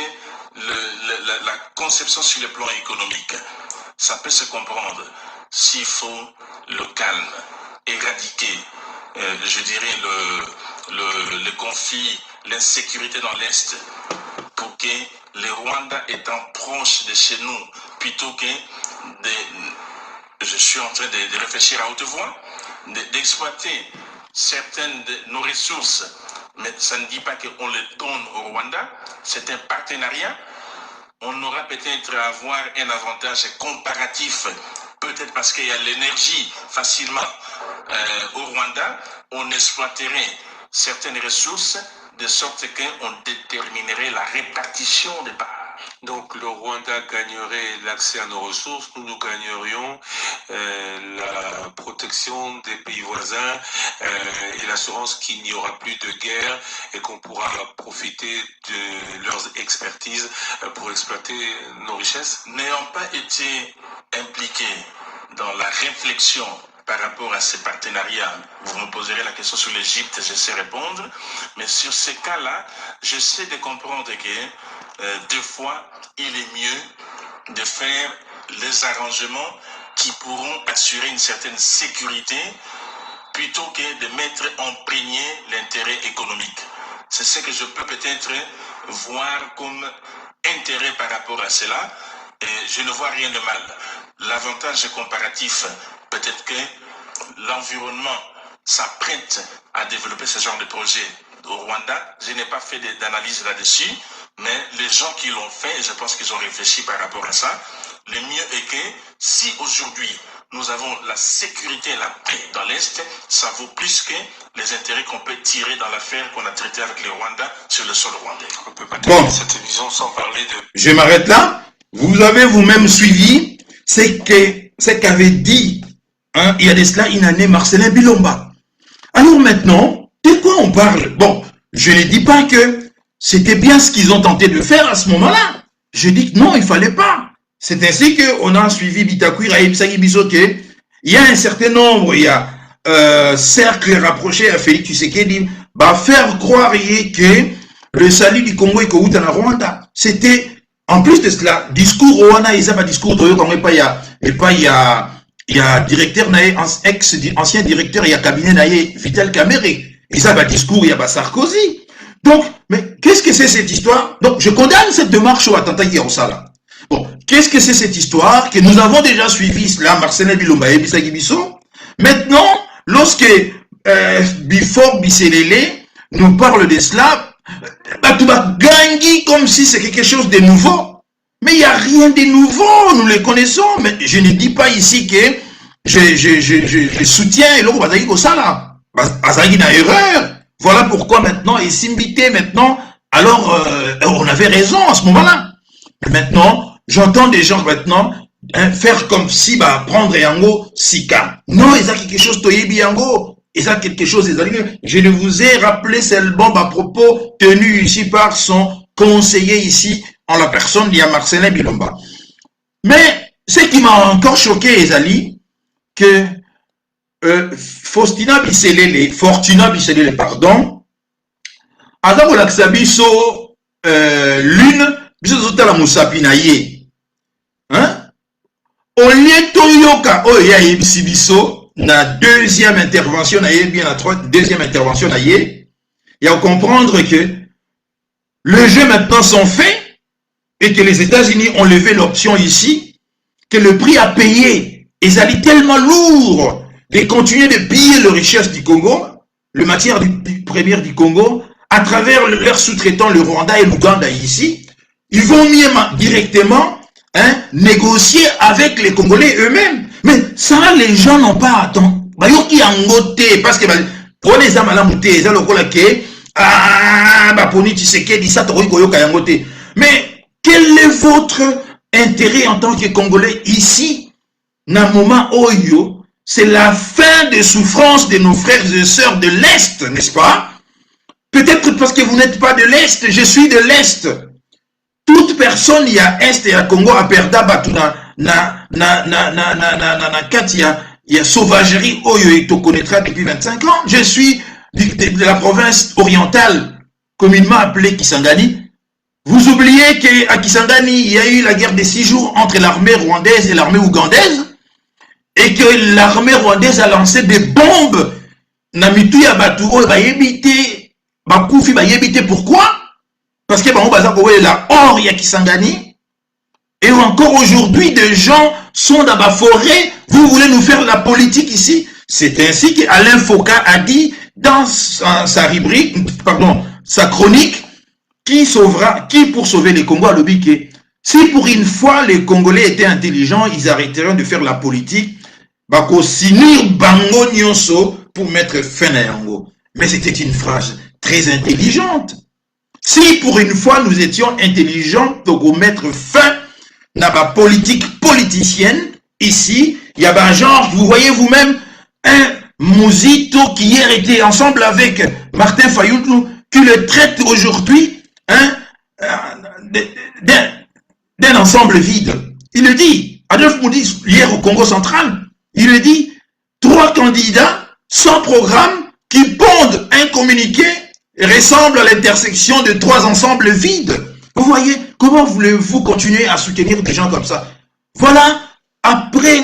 la conception sur le plan économique. Ça peut se comprendre s'il faut le calme, éradiquer, je dirais, le conflit, l'insécurité dans l'Est, pour que le Rwanda étant proche de chez nous, plutôt que je suis en train de réfléchir à haute voix, d'exploiter certaines de nos ressources, mais ça ne dit pas qu'on les donne au Rwanda, c'est un partenariat. On aura peut-être à avoir un avantage comparatif, peut-être parce qu'il y a l'énergie facilement au Rwanda, on exploiterait certaines ressources de sorte qu'on déterminerait la répartition des parts. Donc le Rwanda gagnerait l'accès à nos ressources, nous gagnerions la protection des pays voisins et l'assurance qu'il n'y aura plus de guerre et qu'on pourra profiter de leurs expertises pour exploiter nos richesses. N'ayant pas été impliqués dans la réflexion par rapport à ces partenariats, vous me poserez la question sur l'Égypte, je sais répondre, mais sur ces cas-là, j'essaie de comprendre que des fois, il est mieux de faire les arrangements qui pourront assurer une certaine sécurité plutôt que de mettre en premier l'intérêt économique. C'est ce que je peux peut-être voir comme intérêt par rapport à cela, et je ne vois rien de mal. L'avantage comparatif, peut-être que l'environnement s'apprête à développer ce genre de projet au Rwanda. Je n'ai pas fait d'analyse là-dessus, mais les gens qui l'ont fait, je pense qu'ils ont réfléchi par rapport à ça. Le mieux est que si aujourd'hui nous avons la sécurité et la paix dans l'Est, ça vaut plus que les intérêts qu'on peut tirer dans l'affaire qu'on a traitée avec le Rwanda sur le sol rwandais. On ne peut pas terminer cette émission sans parler de... Je m'arrête là. Vous avez vous-même suivi ce qu'avait dit, il y a de cela une année, Marcelin Bilomba. Alors maintenant, de quoi on parle? Bon, je ne dis pas que c'était bien ce qu'ils ont tenté de faire à ce moment-là. Je dis que non, il ne fallait pas. C'est ainsi qu'on a suivi Bitakwira et Ibsagi Bisoke. Il y a un certain nombre, il y a cercle rapproché à Félix Tshisekedi, faire croire que le salut du Congo est qu'au Rwanda. C'était, en plus de cela, discours Rwanda, il y a pas discours de Congo, il y a directeur, ancien directeur, il y a cabinet, Vital Kamere. Et ça, discours, il y a Sarkozy. Donc, mais qu'est-ce que c'est cette histoire? Donc, je condamne cette démarche au attentat Yerosala. Bon, qu'est-ce que c'est cette histoire que nous avons déjà suivi cela, Marcelin Bilomba et Bissagi Bisso? Maintenant, lorsque Bifor Bisselele nous parle de cela, tout va gagner comme si c'est quelque chose de nouveau. Mais il n'y a rien de nouveau, nous les connaissons. Mais je ne dis pas ici que je soutiens et l'autre va dire que ça là. Azagi n'a erreur. Voilà pourquoi maintenant, et Simbité maintenant, alors on avait raison à ce moment-là. Maintenant, j'entends des gens maintenant faire comme si prendre Yango Sika. Non, il y a quelque chose Toyebi Yango. Il y a quelque chose, je ne vous ai rappelé seulement à propos tenu ici par son conseiller ici, en la personne d'Ia Marcelin Bilomba. Mais ce qui m'a encore choqué, Ezali, que Fortuna Bisselele, pardon, Azabo Laksabiso, l'une, Bisozota la Moussapinaye, hein? Au lieu Toyoka, oh ya Ibisibiso, la deuxième intervention, bien la deuxième intervention, il y a à comprendre que le jeu maintenant sont faits et que les États-Unis ont levé l'option ici, que le prix à payer est tellement lourd de continuer de piller les richesses du Congo, le matière première du Congo, à travers leurs sous-traitants, le Rwanda et l'Ouganda ici. Ils vont mieux directement négocier avec les Congolais eux-mêmes. Mais ça, les gens n'ont pas attendu. Parce que pour les amalamutés, mais quel est votre intérêt en tant que Congolais ici? Dans moment Oyo, c'est la fin de souffrance de nos frères et sœurs de l'Est, n'est-ce pas? Peut-être parce que vous n'êtes pas de l'Est, je suis de l'Est. Toute personne, il y a Est et il y a Congo, à Perda, il y a sauvagerie, Oyo, et tu connaîtras depuis 25 ans. Je suis de la province orientale, communément appelée Kisangani. Vous oubliez qu'à Kisangani, il y a eu la guerre des 6 jours entre l'armée rwandaise et l'armée ougandaise, et que l'armée rwandaise a lancé des bombes. Namituya Baturo va éviter, Bakoufi va éviter. Pourquoi? Parce que la or ya Kisangani, et encore aujourd'hui, des gens sont dans la forêt. Vous voulez nous faire la politique ici? C'est ainsi qu'Alain Foucault a dit dans sa rubrique, pardon, sa chronique, qui pour sauver les Congos a lobby que si pour une fois les Congolais étaient intelligents, ils arrêteraient de faire la politique, bako sinir bango nyonso pour mettre fin à yango. Mais c'était une phrase très intelligente. Si pour une fois nous étions intelligents pour mettre fin à la politique politicienne, ici, il y a un genre, vous voyez vous-même, un Mouzito qui hier était ensemble avec Martin Fayoutou, qui le traite aujourd'hui d'un ensemble vide. Il le dit, Adolphe Moudi, hier au Congo central, il le dit, 3 candidats sans programme qui pondent un communiqué ressemble à l'intersection de 3 ensembles vides. Vous voyez, comment voulez-vous continuer à soutenir des gens comme ça? Voilà, après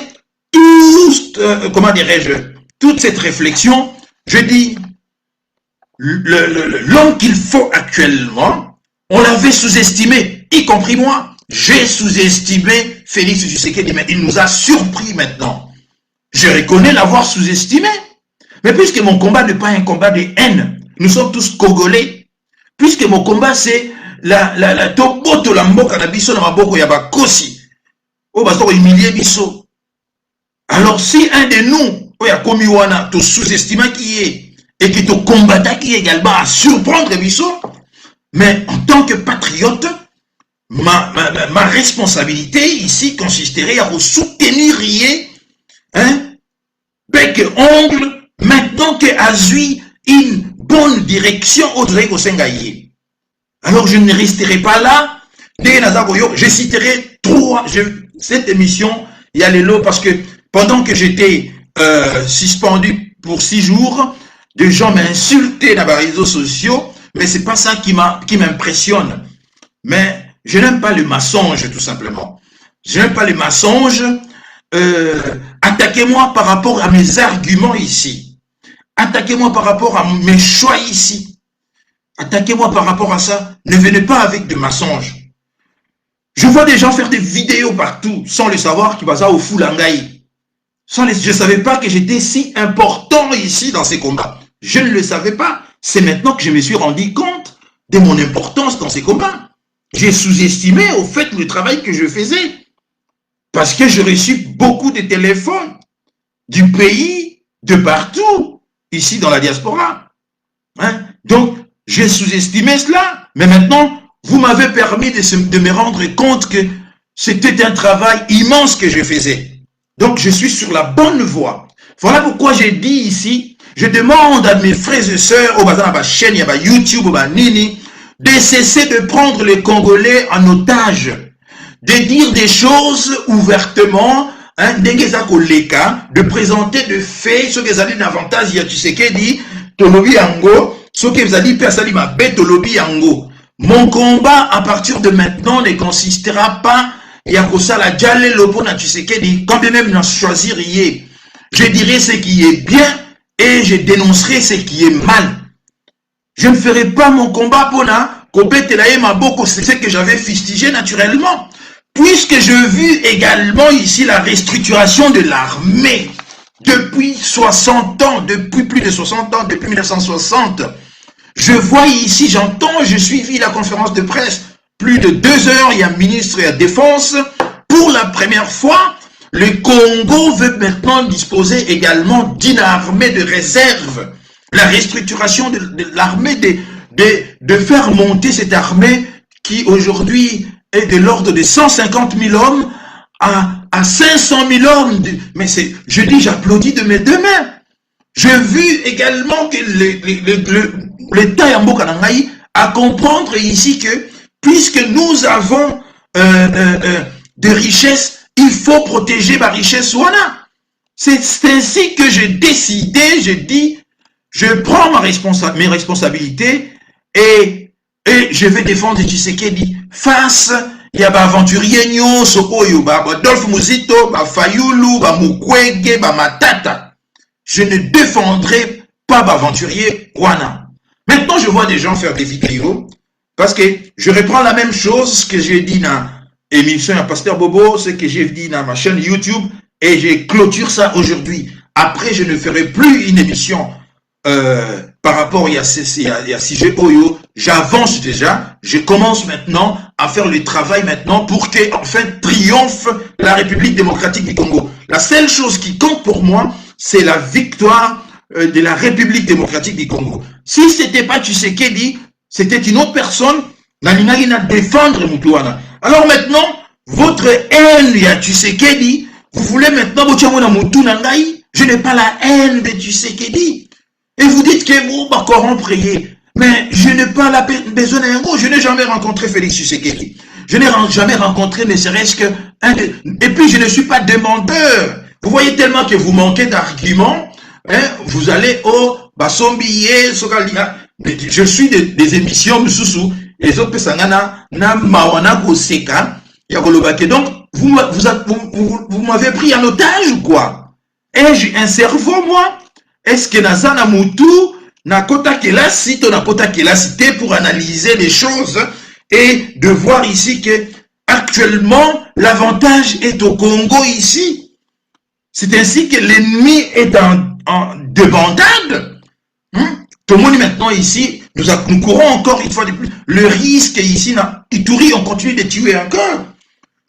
comment dirais-je, toute cette réflexion, je dis, l'homme qu'il faut actuellement, on l'avait sous-estimé, y compris moi. J'ai sous-estimé Félix Tshisekedi, mais il nous a surpris maintenant. Je reconnais l'avoir sous-estimé. Mais puisque mon combat n'est pas un combat de haine, nous sommes tous Congolais, puisque mon combat c'est la toboto la mboka na biso na maboko ya bakosi, o baso humilier biso. Alors si un de nous, oya komi wana, to sous-estima qui est, et qui te combatta qui est également à surprendre biso, mais en tant que patriote, ma responsabilité ici consisterait à vous soutenir, bec et ongle, maintenant que Azui une bonne direction au Sengaïe. Alors je ne resterai pas là. Je citerai cette émission, il y a les lots, parce que pendant que j'étais suspendu pour 6 jours, des gens m'insultaient dans les réseaux sociaux, mais c'est pas ça qui m'impressionne. Mais je n'aime pas le mensonge, tout simplement. Je n'aime pas le mensonge. Attaquez-moi par rapport à mes arguments ici. Attaquez-moi par rapport à mes choix ici. Attaquez-moi par rapport à ça. Ne venez pas avec de mensonges. Je vois des gens faire des vidéos partout sans le savoir qui va ça au Foulangaï. Je ne savais pas que j'étais si important ici dans ces combats. Je ne le savais pas. C'est maintenant que je me suis rendu compte de mon importance dans ces combats. J'ai sous-estimé au fait le travail que je faisais. Parce que j'ai reçu beaucoup de téléphones du pays, de partout, ici dans la diaspora. Donc, j'ai sous-estimé cela. Mais maintenant, vous m'avez permis de me rendre compte que c'était un travail immense que je faisais. Donc, je suis sur la bonne voie. Voilà pourquoi j'ai dit ici, je demande à mes frères et sœurs, au bazar, à ma chaîne, à ma YouTube, à ma Nini, de cesser de prendre les Congolais en otage, de dire des choses ouvertement, de présenter de faits, ce que vous avez d'avantage, tu sais qu'elle dit, Tolobi Yango, ce que vous avez dit, personne m'a bête, Tolobi Yango. Mon combat, à partir de maintenant, ne consistera pas, il y a que ça, la Djale Lopo, tu sais qu'elle dit, quand même, n'en choisir, Je dirai ce qui est bien et je dénoncerai ce qui est mal. Je ne ferai pas mon combat pour c'est ce que j'avais fustigé naturellement. Puisque je vu également ici la restructuration de l'armée depuis 60 ans, depuis plus de 60 ans, depuis 1960. Je vois ici, j'entends, je suivis la conférence de presse, plus de 2 heures, il y a un ministre de la Défense. Pour la première fois, le Congo veut maintenant disposer également d'une armée de réserve. La restructuration de l'armée, de faire monter cette armée qui aujourd'hui est de l'ordre de 150 000 hommes à 500 000 hommes. Mais je dis, j'applaudis de mes 2 mains. J'ai vu également que l'État Yambokanangaï a comprendre ici que puisque nous avons de richesses, il faut protéger ma richesse ouana. C'est ainsi que j'ai décidé, j'ai dit, je prends mes responsabilités et je vais défendre Tshisekedi face il y a aventurier nyonso oyo Adolphe Muzito, Fayulu, Mukwege, Matata. Je ne défendrai pas aventurier Wana. Maintenant, je vois des gens faire des vidéos parce que je reprends la même chose que j'ai dit dans l'émission à Pasteur Bobo, ce que j'ai dit dans ma chaîne YouTube et je clôture ça aujourd'hui. Après, je ne ferai plus une émission par rapport à CG Oyo. J'avance déjà, je commence maintenant à faire le travail maintenant pour que, en fait, triomphe la République démocratique du Congo. La seule chose qui compte pour moi, c'est la victoire de la République démocratique du Congo. Si c'était pas Tshisekedi, c'était une autre personne, la Nina défendre Moutouana. Alors maintenant, votre haine ya Tshisekedi, vous voulez maintenant je n'ai pas la haine de Tshisekedi. Et vous dites que vous, Coran prier. Mais je n'ai pas besoin d'un mot. Je n'ai jamais rencontré Félix Tshisekedi. Je n'ai jamais rencontré ne serait-ce que et puis je ne suis pas demandeur. Vous voyez tellement que vous manquez d'arguments. Hein, vous allez au Basombiye, Sokalia. Je suis des émissions Moussoussou. Les autres Pesangana, na Mawana Koseka, Yakolobake. Donc, vous m'avez pris en otage ou quoi? Ai-je un cerveau, moi? Est-ce que Nazana Moutou, Nakota Kelasi, Nakota Kelasi, pour analyser les choses et de voir ici que actuellement l'avantage est au Congo ici. C'est ainsi que l'ennemi est en débandade. Tout le monde maintenant ici, nous courons encore une fois de plus le risque ici, Ituri, on continue de tuer encore.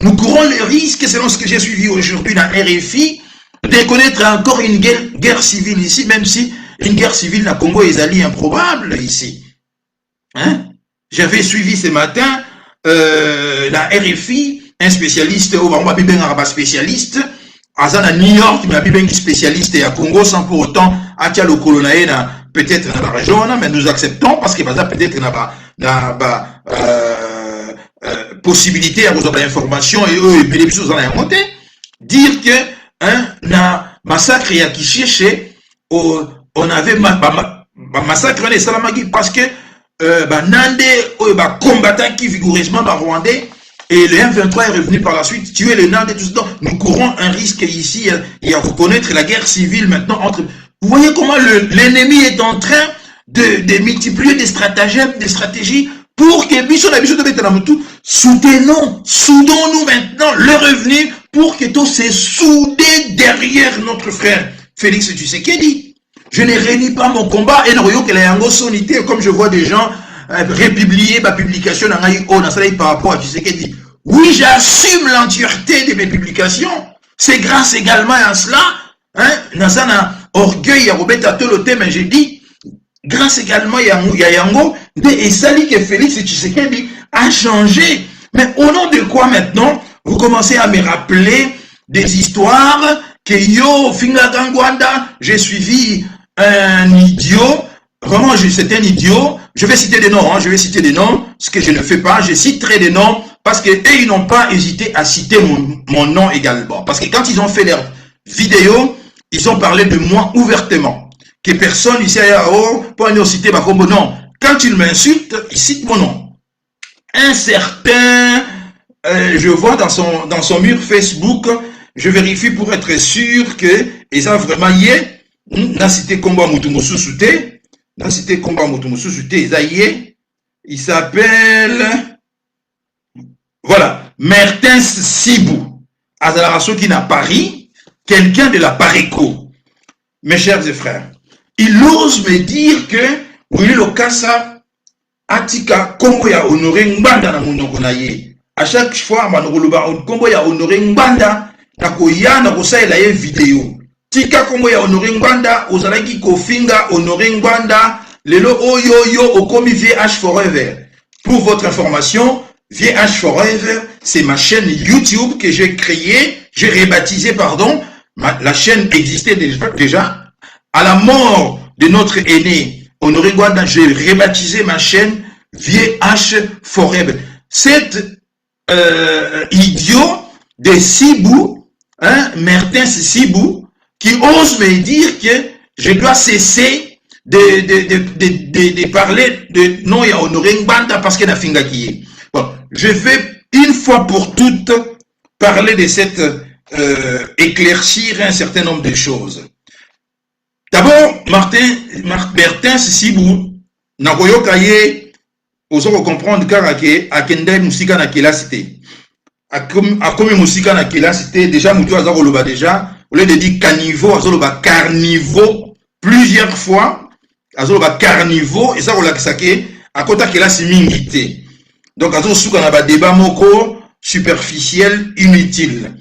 Nous courons le risque, selon ce que j'ai suivi aujourd'hui dans RFI, de connaître encore une guerre civile ici, même si une guerre civile dans le Congo est alliée improbable ici. Hein? J'avais suivi ce matin la RFI, un spécialiste, spécialiste, à New York, mais spécialiste à Congo, sans pour autant attirer le colonel peut-être dans la région, mais nous acceptons parce que peut-être possibilité à vos informations et eux, bénéficier aux en dire que na massacre ya Kichiché, on avait massacre les Salamagi parce que Nande combattant qui vigoureusement Rwandais et le M23 est revenu par la suite tuer les Nande et tout ça. Nous courons un risque ici et à reconnaître la guerre civile maintenant entre. Vous voyez comment l'ennemi est en train de multiplier des stratagèmes, des stratégies pour que soudons-nous maintenant le revenu pour que tout s'est soudé derrière notre frère Félix Tshisekedi. Je ne réunis pas mon combat et ne comme je vois des gens republier ma publication par rapport à Tshisekedi. Oui, j'assume l'entièreté de mes publications. C'est grâce également à cela, Nazana orgueil à Robert Toloté, mais j'ai dit, grâce également à Yango, et Sali que Félix Tshisekedi a changé. Mais au nom de quoi maintenant, vous commencez à me rappeler des histoires que yo, Finga Gangwanda, j'ai suivi un idiot, vraiment c'est un idiot, je vais citer des noms, ce que je ne fais pas, je citerai des noms, parce que eux, ils n'ont pas hésité à citer mon nom également. Parce que quand ils ont fait leur vidéo, ils ont parlé de moi ouvertement. Que personne ici à haut, pour nous citer ma combo, non. Quand il m'insulte, il cite mon nom. Un certain, je vois dans son mur Facebook, je vérifie pour être sûr que, et ça vraiment y est, n'a cité combat Moutoumousou Souté, n'a cité combat Moutoumousou Souté, il s'appelle, voilà, Mertens Sibou, Azalarasso qui n'a Paris, quelqu'un de la Pareco. Mes chers et frères, il ose me dire que, Willy Lokassa, Atika, Kongo ya honoré Ngbanda na monoko na ye. À chaque fois, Manogoloba, Kongo ya honoré Ngbanda, na koya na kosaela ye vidéo. Tika Kongo ya honoré Ngbanda, ozalaki kofinga honoré Ngbanda, lelo oyo okomi VH Forever. Pour votre information, VH Forever, c'est ma chaîne YouTube que j'ai créée, j'ai rebaptisé, pardon, la chaîne existait déjà. À la mort de notre aîné, Honoré Ngbanda, j'ai rebaptisé ma chaîne VH Forever. Cet idiot de Sibou, Mertens Sibou, qui ose me dire que je dois cesser de parler de non, il y a Honoré Ngbanda parce qu'il a fingakié. Bon, je vais une fois pour toutes parler de cette éclaircir un certain nombre de choses. D'abord, Mertens Sibou, nakoyoka ye, ozo comprendre karake akende musika na kelasité. Akomi musika na kelasité, déjà mutu azako loba déjà, au lieu de dire caniveau, azoloba carniveau plusieurs fois, azoloba carniveau et ça kolakisake akota kelasi mingi te. Donc azo suka na ba débat moko superficiel inutile.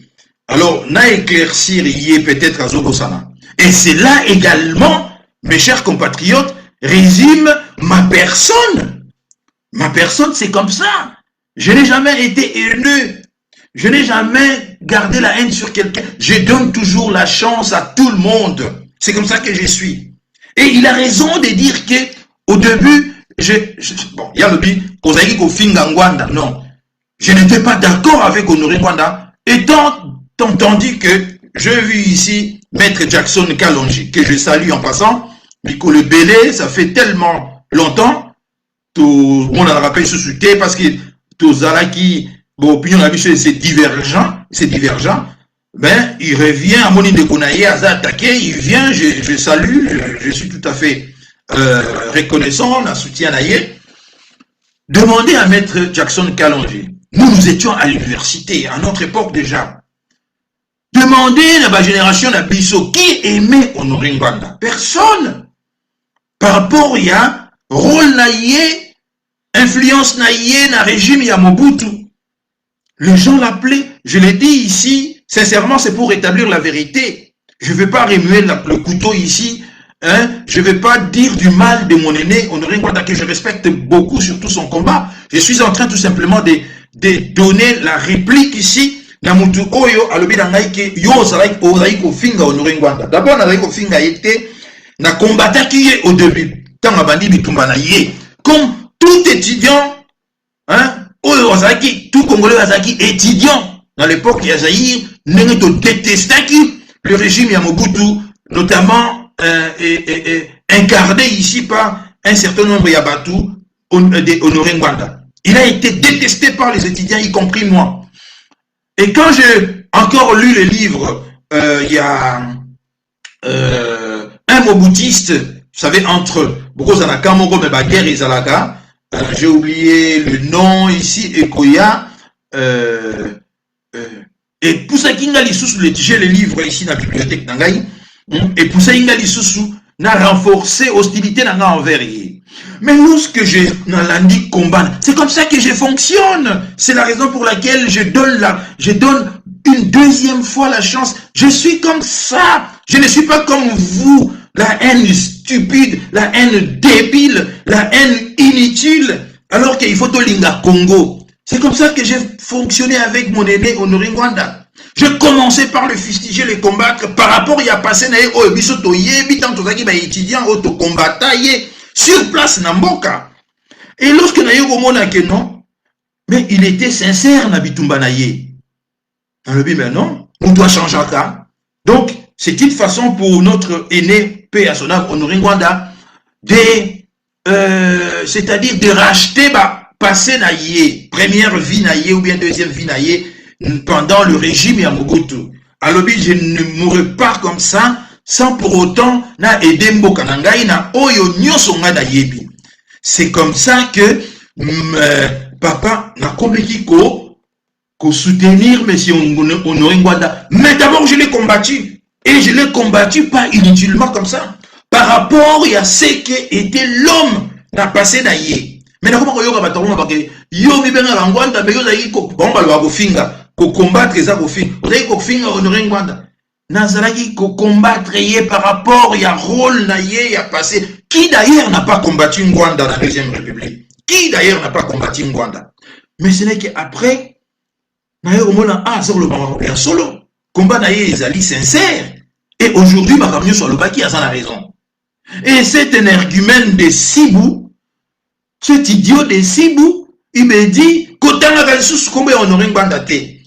Alors na éclaircir yé peut-être azoko sana. Et c'est là également, mes chers compatriotes, résume ma personne. Ma personne, c'est comme ça. Je n'ai jamais été haineux. Je n'ai jamais gardé la haine sur quelqu'un. Je donne toujours la chance à tout le monde. C'est comme ça que je suis. Et il a raison de dire que, au début, bon, il y a le but, Kozaki Kofinga Ngbanda. Non. Je n'étais pas d'accord avec Honoré Ngbanda, étant entendu que j'ai vu ici Maître Jackson Kalonji, que je salue en passant, Miko le Bélé, ça fait tellement longtemps, tout le monde en rappelle ce sujet, parce que tout Zalaki, bon, opinion c'est divergent, ben, il revient à Moni de Kounaye, à attaqué, il vient, je salue, je suis tout à fait reconnaissant, la soutien Naye. Demandez à Maître Jackson Kalonji. Nous étions à l'université, à notre époque déjà. Demandez à la génération d'Abisso qui aimait Honoré Ngbanda. Personne. Par rapport à rôle naïe, influence naïe dans le régime ya Mobutu. Les gens l'appelaient, je l'ai dit ici, sincèrement c'est pour rétablir la vérité. Je ne vais pas remuer le couteau ici, hein? Je ne vais pas dire du mal de mon aîné Honoré Ngbanda que je respecte beaucoup, surtout son combat. Je suis en train tout simplement de donner la réplique ici. Namutu oyo alobi na ngai ke yo ozalaki kofinga Honoré Ngbanda. D'abord nazalaki kofinga ye te, na combataki ye au début. Tanga bandi bitumba na ye. Comme tout étudiant, hein, oyo ozalaki, tout Congolais ozalaki étudiant dans l'époque ya Zaïre, ndenge to détestaki le régime ya Mobutu, notamment incarné ici par un certain nombre ya batu de Honoré Ngbanda. Il a été détesté par les étudiants, y compris moi. Et quand j'ai encore lu le livre, il y a un mobutiste, vous savez, entre Bokozanaka, Mogo Mebaguer et Zalaka, j'ai oublié le nom ici, Ekoya, et pour ça qu'il y a j'ai le livre ici dans la bibliothèque d'Angaï, et pour ça il y a n'a renforcé hostilité envers lui. Mais lorsque je n'ai combat, c'est comme ça que je fonctionne. C'est la raison pour laquelle je donne une deuxième fois la chance. Je suis comme ça. Je ne suis pas comme vous. La haine stupide, la haine débile, la haine inutile. Alors qu'il faut Tolinga Congo. C'est comme ça que j'ai fonctionné avec mon aîné Honoré Ngbanda. Je commençais par le fustiger, le combattre par rapport à passé na o bisoto yebi tant tozaki ba étudiant auto combattant sur place Namboka. Et lorsque na yo komona que non, mais il était sincère na bitumba na ye. On le dit mais non, on doit changer ça. Donc, c'est une façon pour notre aîné paix à son âme Honoré Ngbanda c'est-à-dire de racheter ba passé na ye, première vie na ye ou bien deuxième vie na ye pendant le régime ya Mobutu. alobi je ne mourrai pas comme ça sans pour autant na aider mboka na ngai na oyo nyonso nga na yebi. C'est comme ça que papa na komeki ko soutenir monsieur Honoré Ngwanda. Mais d'abord je l'ai combattu et je l'ai combattu pas inutilement comme ça par rapport à ce qu'était l'homme na passé na yé. Mais na comment yoka batonga parce que yo mi benga Ngwanda mais yo zaki ko bomba lo ko finga ko combattre ça ko finga. Vous avez ko finga Honoré Ngwanda. Nazaraki ko combattre yé par rapport à rôle na yé a passé. Qui d'ailleurs n'a pas combattu Ngwanda dans la Deuxième République? Qui d'ailleurs n'a pas combattu Ngwanda? Mais ce n'est qu'après, d'ailleurs, au moins, sur le Marocain solo, combat d'ailleurs, ils allaient sincères. Et aujourd'hui, ma camion sur le baki a la raison. Et c'est un argument de Sibou, cet idiot de Sibou, il me dit,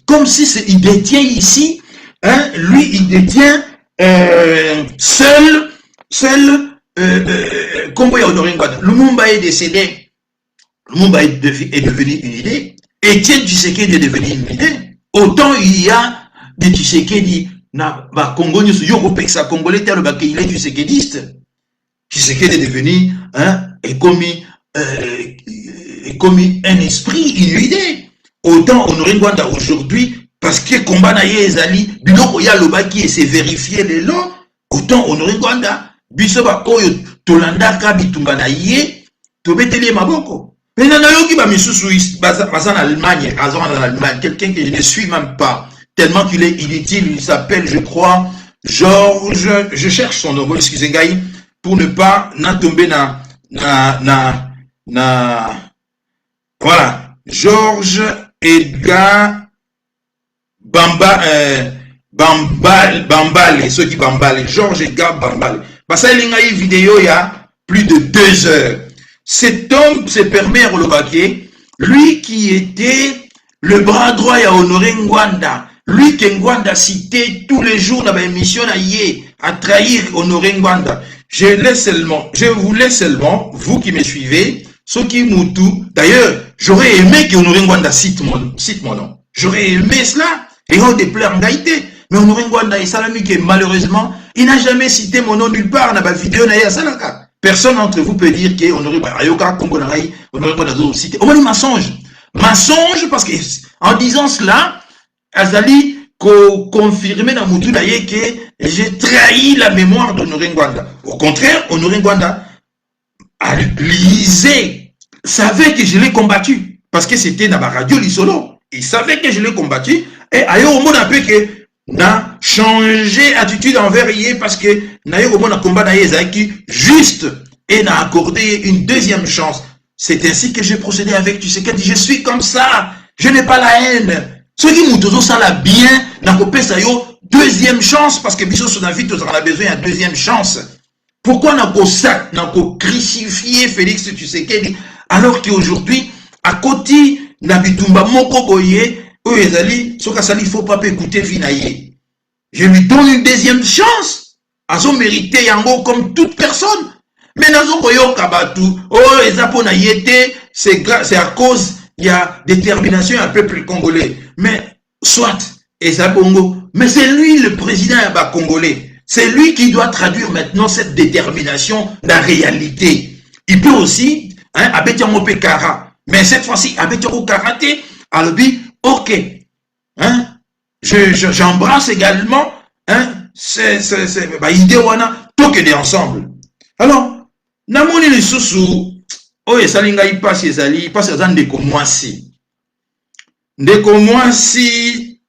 comme si il détient ici, hein, lui, il détient seul, Kombo Honoré Ngwanda. Lumumba est décédé. Lumumba est devenu une idée. Étienne Tshisekedi est devenu une idée. Autant il y a des Tshisekedi na ba Congo nyoso yoko peksa congolais tel ba qu'il est tshisekediste. Tshisekedi est devenu et commis un esprit, une idée. Autant Honoré Ngwanda aujourd'hui parce que combat na yezali biloko ya lobaki et c'est vérifié les lois. Autant Honoré Ngwanda bisoba oyo tolandaka bitumba na ye tobeteli maboko. Mais na yoki ba misusu baza en Allemagne, en Allemagne, quelqu'un que je ne suis même pas tellement qu'il est inutile, il s'appelle je crois Georges, je cherche son nom, excusez-moi pour ne pas tomber voilà, Georges Edgar Bambale, ceux qui Bambale, Georges Edgar Bambale. Parce qu'il y a une vidéo il y a plus de 2 heures. Cet homme se permet à Rolobake, lui qui était le bras droit à Honoré Ngwanda, lui que Ngwanda citait tous les jours dans l'émission à trahir Honoré Ngwanda. Je voulais seulement, vous qui me suivez, ceux qui m'outou, d'ailleurs, j'aurais aimé que Honoré Ngwanda cite mon nom. J'aurais aimé cela, et on déplore en gaïté. Mais Honoré Ngwanda et Salami qui malheureusement, il n'a jamais cité mon nom nulle part dans ma vidéo na Salaka. Personne d'entre vous peut dire que Honoré Ayoka Kongo Narai, Honoré Ngwanda cité. Au moins mensonge. Mensonge parce que en disant cela, Azali confirmé dans Moutou d'ailleurs que j'ai trahi la mémoire d'Honoré Ngwanda. Au contraire, Honoré Ngwanda lisait, savait que je l'ai combattu parce que c'était dans ma radio Lisolo. Il savait que je l'ai combattu et ailleurs au monde un peu que n'a changé attitude envers Yé parce que n'a eu au moins un combat d'Aïezaki juste et n'a accordé une deuxième chance. C'est ainsi que j'ai procédé avec Tshisekedi. Je suis comme ça. Je n'ai pas la haine. Ceux qui m'ont ça la bien, n'a coupé ça yo deuxième chance parce que Bissot son avis, on a besoin d'une deuxième chance. Pourquoi n'a pas crucifié Félix Tshisekedi alors qu'aujourd'hui, à côté, n'a bitumba moko boye, il faut pas écouter Finaye. Je lui donne une deuxième chance. Elles ont mérité yango comme toute personne. Mais dans un royaume kabatu, c'est à cause il y a détermination un peuple congolais. Mais soit Bongo, mais c'est lui le président congolais. C'est lui qui doit traduire maintenant cette détermination dans la réalité. Il peut aussi, Abetiamo Pekara, mais cette fois-ci, Abetiamo Karaté, Albi, ok. Hein? J'embrasse également idée wana tokende ensemble. Alors, namoni le susu oye salinga ipasi ezali ipasi azan ndeko mwasi. Ndeko mwasi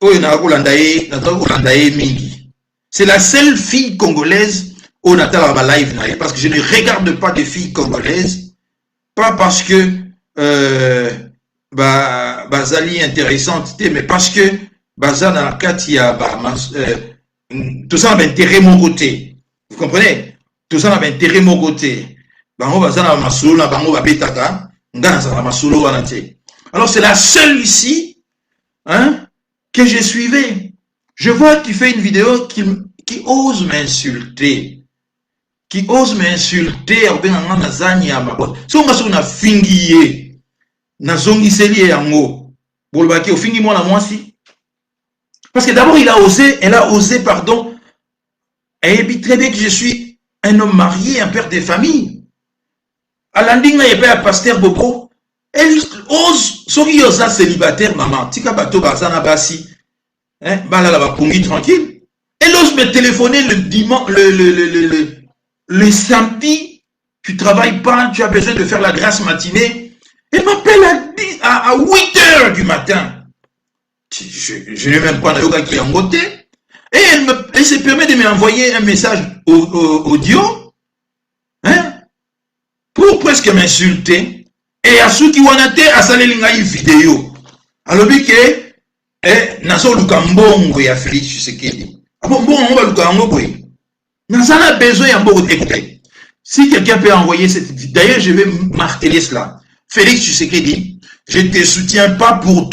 oye na kolanda ye mingi. C'est la seule fille congolaise au natala ba live na parce que je ne regarde pas de filles congolaises, pas parce que bazali intéressante, mais parce que bazan dans la katia tout ça a intérêt mon côté. Vous comprenez? Tout ça a intérêt mon côté. Bango bazan na masolo na bango babetaka, ngana za masolo wana te. Alors c'est la seule ici que je suivais. Je vois qu'il fait une vidéo qui ose m'insulter. Qui ose m'insulter au benanga nazani ya mabot. Songa so na fingiye. Na zongi seli yango. Bolbaki ofingi mwana mwasi. Parce que d'abord, elle a osé, pardon. Elle dit très bien que je suis un homme marié, un père de famille. À l'ending, il y a un pasteur Boko. Elle ose, soki yosa célibataire, maman. Tika bato bazana basi. Hein, balala ba pungi tranquille. Elle ose me téléphoner le dimanche, le samedi. Tu travailles pas, tu as besoin de faire la grâce matinée. Elle m'appelle à 8 h du matin. Je n'ai même pas un yoga qui est en côté. Et elle se permet de m'envoyer un message audio, hein, pour presque m'insulter. Et à ceux qui ont été à saler une vidéo. Alors, que, nazo lukambongo ya Félix Tshisekedi. Ah bon, on va lukambongo. Nazo a besoin d'écouter. Si quelqu'un peut envoyer cette vidéo, d'ailleurs, je vais marteler cela. Félix Tshisekedi, je ne te soutiens pas pour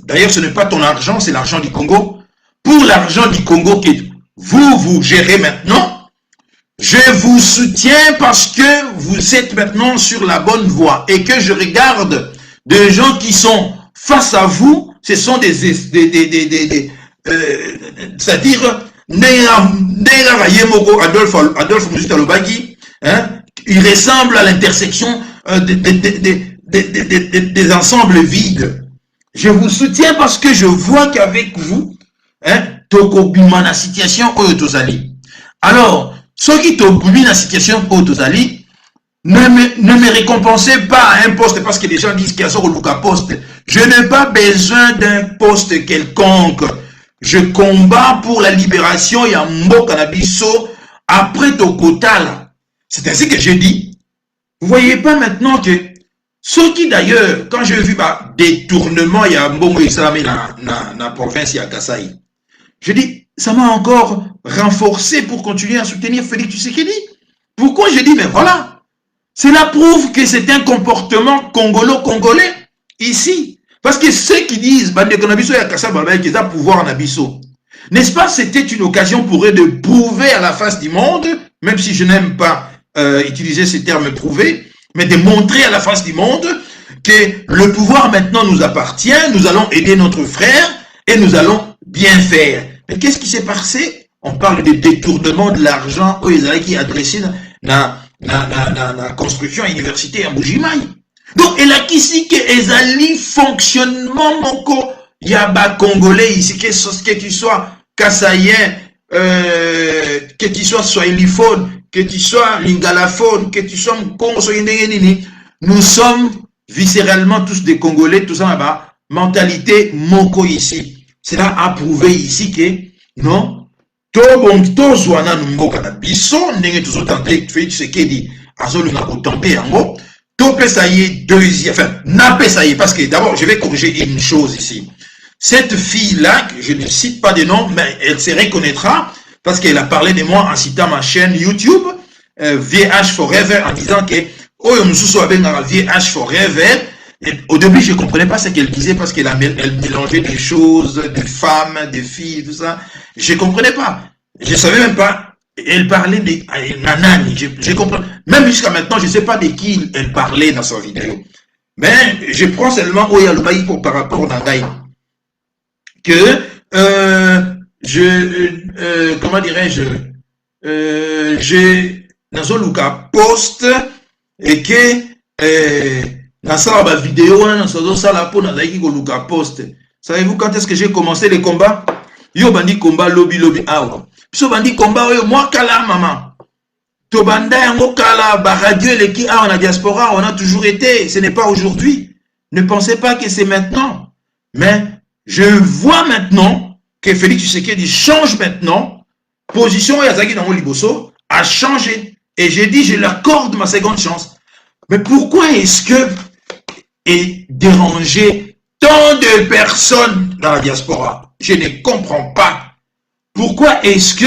d'ailleurs, ce n'est pas ton argent, c'est l'argent du Congo. Pour l'argent du Congo que vous gérez maintenant, je vous soutiens parce que vous êtes maintenant sur la bonne voie et que je regarde des gens qui sont face à vous, ce sont c'est-à-dire Adolphe Musuta Lobaki, hein, il ressemble à l'intersection des ensembles vides. Je vous soutiens parce que je vois qu'avec vous, hein, tokobima na situation oyotozali. Alors, ceux qui tokobima na situation oyotozali, ne me récompensez pas à un poste parce que les gens disent qu'il y a un poste. Je n'ai pas besoin d'un poste quelconque. Je combats pour la libération et en mboka na biso après Tokotala. C'est ainsi que je dis. Vous voyez pas maintenant que ceux qui d'ailleurs, quand j'ai vu détournement, il y a Mbongo Islamé dans la province, il y a Kasaï. Je dis, ça m'a encore renforcé pour continuer à soutenir Félix Tshisekedi. Pourquoi je dis, mais voilà, cela prouve que c'est un comportement congolais ici. Parce que ceux qui disent, qu'ils ont pouvoir en abisso, n'est-ce pas, c'était une occasion pour eux de prouver à la face du monde, même si je n'aime pas utiliser ces termes prouver, mais de montrer à la face du monde que le pouvoir maintenant nous appartient, nous allons aider notre frère et nous allons bien faire. Mais qu'est-ce qui s'est passé? On parle de détournement de l'argent aux Israéliens qui est adressé dans la construction à l'université à Mbujimaï. Donc, elle a ici que Ezali fonctionnement moko yaba congolais ici, que tu sois kassaïen, que tu sois swahiliphone, que tu sois lingalaphone, que tu sois Congo, nous sommes viscéralement tous des Congolais, tout ça là-bas, mentalité moko ici. Cela a prouvé ici que, non, to zwana mboka na biso, ndenge tuzo tenter Félix Tshisekedi, azolu na kotamper yango, to pesaye deuxième, enfin, na pesaye, parce que d'abord, je vais corriger une chose ici. Cette fille-là, je ne cite pas de nom, mais elle se reconnaîtra, parce qu'elle a parlé de moi en citant ma chaîne YouTube, VH Forever, en disant que, oh, Moussousso avait un VH Forever. Et au début, je ne comprenais pas ce qu'elle disait parce qu'elle mélangeait des choses, des femmes, des filles, tout ça. Je ne comprenais pas. Je ne savais même pas. Elle parlait de Nanani. Je comprends. Même jusqu'à maintenant, je ne sais pas de qui elle parlait dans sa vidéo. Mais je prends seulement Oya Lubaï pour par rapport à Nangaï. Que, comment dirais-je, j'ai dans un Luka post et que, dans sa vidéo, dans sa lapo, dans la post. Savez-vous quand est-ce que j'ai commencé les combats? Yo bandi combat lobby awa. Piso bandi combat yo moi kala maman. To banda yango kala ba radio les qui a en diaspora, on a toujours été, ce n'est pas aujourd'hui. Ne pensez pas que c'est maintenant. Mais je vois maintenant que Félix Tshisekedi change maintenant. Position Yazaki dans Liboso a changé. Et j'ai dit, je l'accorde ma seconde chance. Mais pourquoi est-ce que est dérangé tant de personnes dans la diaspora? Je ne comprends pas. Pourquoi est-ce que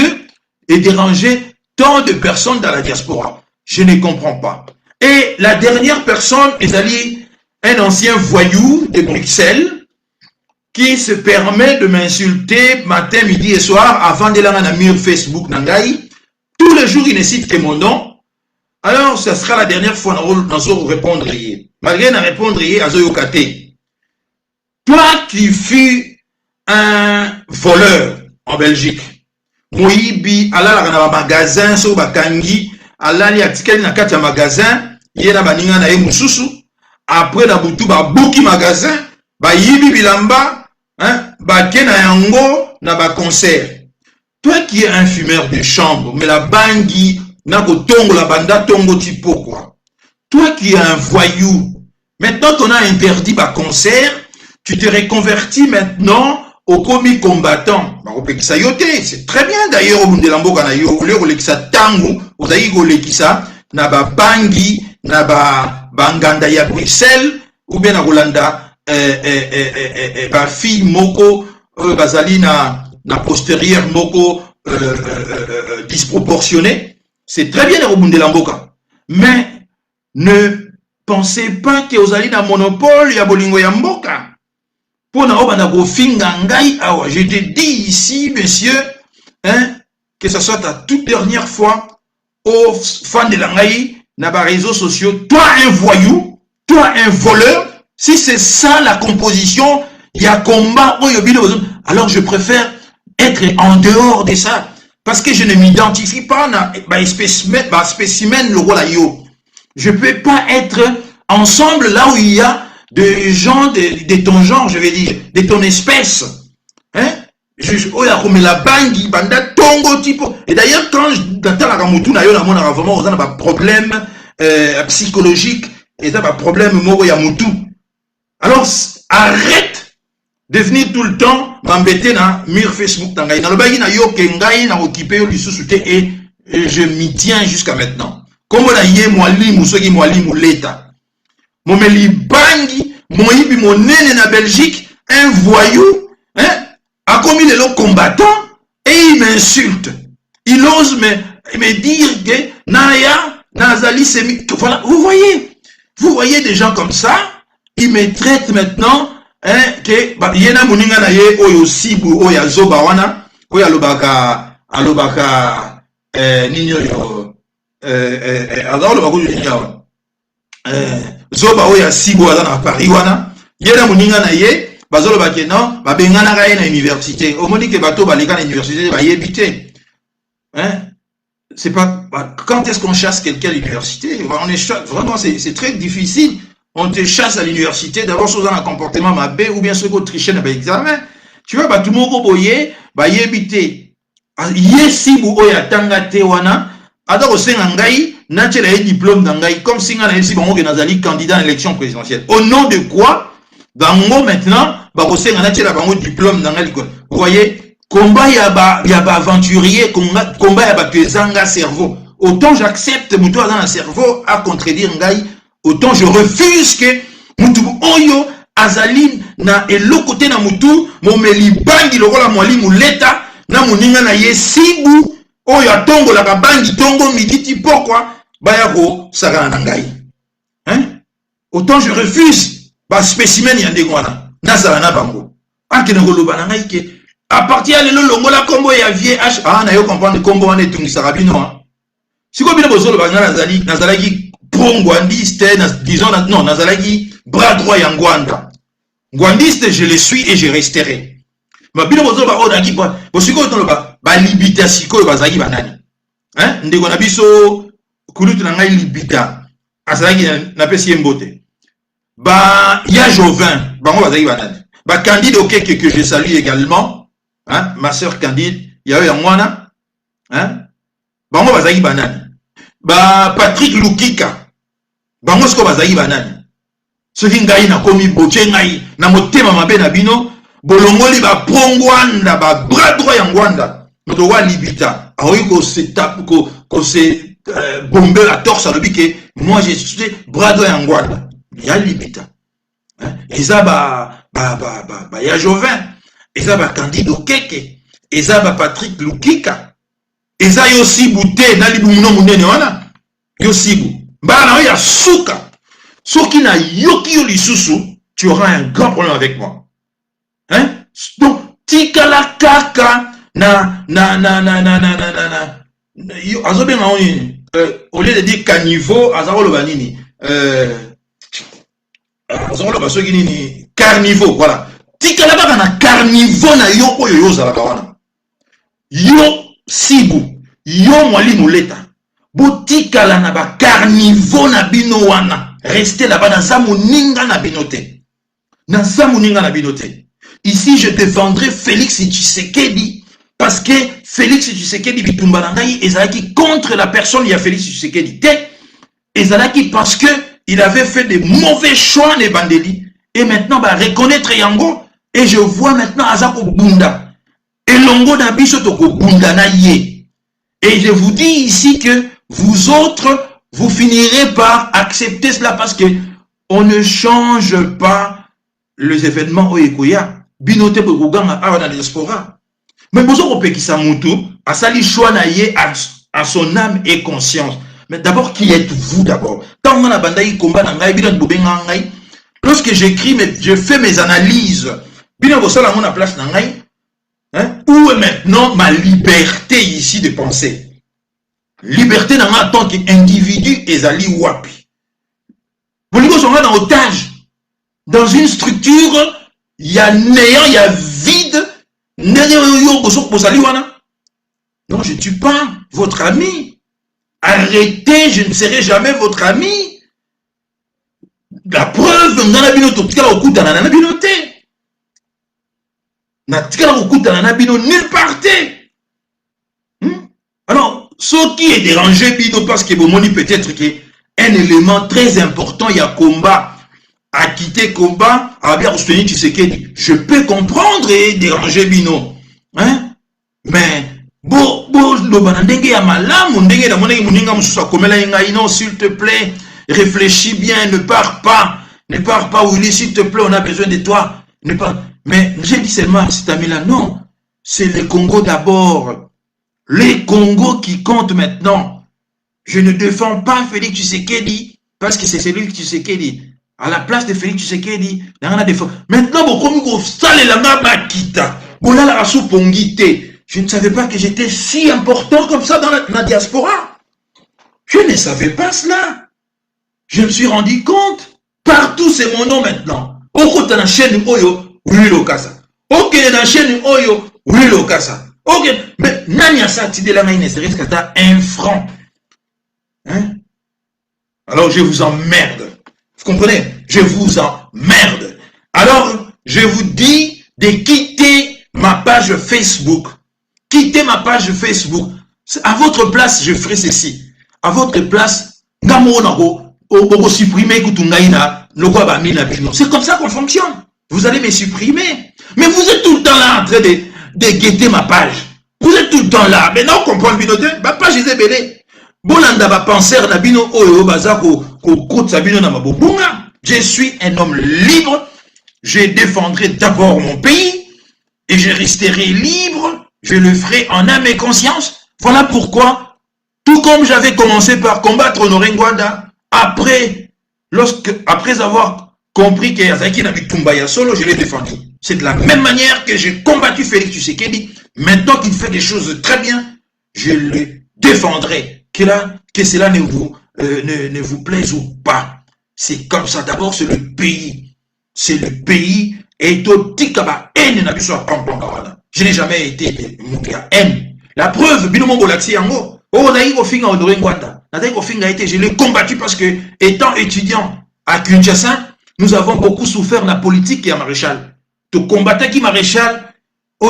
est dérangé tant de personnes dans la diaspora? Je ne comprends pas. Et la dernière personne est un ancien voyou de Bruxelles qui se permet de m'insulter matin, midi et soir avant de la mur Facebook Nangaï. Tous les jours, il ne cite que mon nom. Alors, ça sera la dernière fois dans ce répondre. Malgré na répondre à Zoyokate. Toi qui fus un voleur en Belgique. Moyibi, alala na magasin, so bakangi, alali atikeli na kati ya magasin, yena baninga na ye mususu, après na butu ba buki magasin, ba yibi bilamba, hein, ba kena yango na ba concert. Toi qui es un fumeur de chambre, mais la bangi, na ko tongo la banda tongo tipo quoi. Toi qui es un voyou, maintenant qu'on a interdit ba concert, tu te reconvertis maintenant au commis combattant. C'est très bien d'ailleurs au monde de l'amboka na yo, le olekisa tango, ozayi olekisa na ba bangi, na ba banganda ya Bruxelles, ou bien na Rolanda ba fille moko bazali na postérieur moko disproportionné. C'est très bien au monde de l'amboka. Mais ne pensez pas que vous allez dans monopole ya bolingo ya mboka. Pour na obana ko finga ngai awa, je te dis ici, monsieur, hein, que ce soit ta toute dernière fois aux fans de l'angaï, na ba réseaux sociaux, toi un voyou, toi un voleur, si c'est ça la composition, il y a combat, alors je préfère être en dehors de ça, parce que je ne m'identifie pas na ba spécimen le rôle yo. Je peux pas être ensemble là où il y a des gens de ton genre, je vais dire, de ton espèce. Hein? La bangi, banda tongo tipo. Et d'ailleurs, quand j'entends la ramutu, na yo na mona vraiment, on a un problème psychologique, et un problème moro ya mutu. Alors, arrête de venir tout le temps m'embêter dans mur Facebook tangai. Na le bagi na yo kengai na occupé yo lisusu et je m'y tiens jusqu'à maintenant. Comme on a yé mwalimu, soki mwalimu l'État. Momeli bangi, moyibi monene na Belgique, un voyou, hein, a commis les lots combattants et il m'insulte. Il ose me dire que Naya, Nazali, c'est... Voilà, vous voyez des gens comme ça, ils me traitent maintenant, hein, que, bah, yena muninga na ye, oyo sibu, oya zoba wana, oya alobaka, ninyo yo, alors le bagou du ninyo, zoba oya sibo aza na Paris wana yena muninga na ye bazolo bake non babengana ka na université omoni ke bato baleka na université ba yebité hein c'est pas quand est-ce qu'on chasse quelqu'un à l'université on est vraiment c'est très difficile on te chasse à l'université d'abord sous un comportement mabé ou bien ceux qui trichent dans l'examen tu vois ba tout moko boye ba yebité yesibu oya tangate wana adoro senga ngai Natchez la diplôme d'Angaï, comme si on a ici un candidat à l'élection présidentielle. Au nom de quoi, Bango maintenant, Bakosé a natchez la bango diplôme d'Angaï. Vous voyez, combat y a aventurier, combat y a tuezanga cerveau. Autant j'accepte mon toit dans le cerveau à contredire Ngaï, autant je refuse que Moutou Oyo, Azaline, na et l'autre côté na Moutou, Momeli Bangi, le rôle à Mwali Mouleta, na Mouninga na ye Sibu, Oyo a tongo la Bangi, tongo miditi, pourquoi? Bayako sagana nangai. Hein? Autant je refuse ba spécimen yande ngwana nazala na bango. Anke ngolo banangai ke à partir de longola kombo ya VH na yo comprendre kombo wana etungisa rabino. Siko bino bozolo bangana nazalaki prongwandiste disons non nazalaki bras droit ya Ngwanda. Ngwandiste je le suis et je resterai. Ma bino bozolo ba odaki ba bosiko tolo ba libita siko bazaki banani. Hein? Ndeko na biso Kulutu na ngai libita asalaki na pesi yembote ba ya Jovin bango bazaki banani ba Candide Okeke que je salue également hein ma sœur Candide ya yo mwana hein bango bazaki banani ba Patrick Lukika bango siko bazaki banani soki ngai na komi boche ngai na motema mabe na bino bolongoli ba prongwanda ba bras droit ya Ngwanda moto wa libita aoyi ko setup ko se bomber la torse à l'obique, moi j'ai suis bras droit en Ngwanda. Il y a limite. Et ça, il y a Jovin. Et ça, Candide Okeke. Et ça, Patrick Lukika. Et ça, il y a aussi Bouté, Nalibouno Mounene, il y a aussi Bah, il y a Souka. Souki na yoki yo lisusu, tu auras un grand problème avec moi. Hein? Donc, tika la kaka, au lieu de dire caniveau, carnivore, voilà. tika la baka na carnivore na yo oyo yo zalaka wana. Yo sibu, yo mwalimu leta. Botika la na ba carnivore na bino wana. Restez là-bas dans sa moninga na binote. Dans sa moninga na binote. Ici, je défendrai Félix Tshisekedi parce que Félix Tshisekedi bitumba na ngai ezalaki contre la personne, il y a Félix Tshisekedi. Ezalaki parce que il avait fait des mauvais choix les bandeli et maintenant bah reconnaître yango et je vois maintenant azako bunda. Et longo na biso toko bunda na ye. Et je vous dis ici que vous autres vous finirez par accepter cela parce que on ne change pas les événements au Ekoya. Binote Boganga a dans la diaspora. Mais vous avez qui mutu, à sali choix naie à son âme et conscience. Mais d'abord, qui êtes-vous d'abord? Tant on a bandaï combat dans ngai, bilan bobenga ngai. Lorsque j'écris, je fais mes analyses. Bilan bosala mon place dans ngai. Où est maintenant ma liberté ici de penser? Liberté dans en tant qu'individu et zali wapi. Vous les sont là dans otage. Dans une structure, il y a néant, il y a vide. Non, je ne suis pas votre ami. Arrêtez, je ne serai jamais votre ami. La preuve, nulle part. Alors, ce qui est dérangé, parce que peut-être qu'un élément très important, il y a combat. À quitter combat, à bien soutenir Tshisekedi. Je peux comprendre et déranger Bino. Hein? Mais, s'il te plaît, réfléchis bien, ne pars pas. Ne pars pas, Willy, s'il te plaît, on a besoin de toi. Ne pars. Mais j'ai dit seulement à cet ami-là, non. C'est le Congo d'abord. Les Congos qui comptent maintenant. Je ne défends pas Félix Tshisekedi parce que c'est celui qui Tshisekedi. À la place de Félix Tshisekedi, maintenant, je ne savais pas que j'étais si important comme ça dans la diaspora. Je ne savais pas cela. Je me suis rendu compte. Partout, c'est mon nom maintenant. Ok, dans la chaîne Oyo, oui, l'Okasa. Ok, dans la chaîne Oyo, oui, l'Okasa. Ok, mais Nanya Sati de la main, c'est risque à 1 franc. Hein? Alors, je vous emmerde. Vous comprenez? Je vous emmerde. Alors, je vous dis de quitter ma page Facebook. Quittez ma page Facebook. À votre place, je ferai ceci. À votre place, c'est comme ça qu'on fonctionne. Vous allez me supprimer. Mais vous êtes tout le temps là en train de guetter ma page. Vous êtes tout le temps là. Mais non, comprendre Binote, ma page est belée. Bolanda ba penser na bino oyo bazako ko sabino na mabobunga. Je suis un homme libre. Je défendrai d'abord mon pays et je resterai libre. Je le ferai en âme et conscience. Voilà pourquoi, tout comme j'avais commencé par combattre Honoré Ngwanda, après avoir compris que Yazaki n'a Tumbaya solo, je l'ai défendu. C'est de la même manière que j'ai combattu Félix Tshisekedi. Maintenant qu'il fait des choses très bien, je le défendrai. Que cela ne vous plaise ou pas. C'est comme ça. D'abord, c'est le pays. C'est le pays. Et je n'ai jamais été haine. La preuve, je l'ai combattu parce que, étant étudiant à Kinshasa, nous avons beaucoup souffert de la politique et à Maréchal. Tu combattais qui Maréchal, tu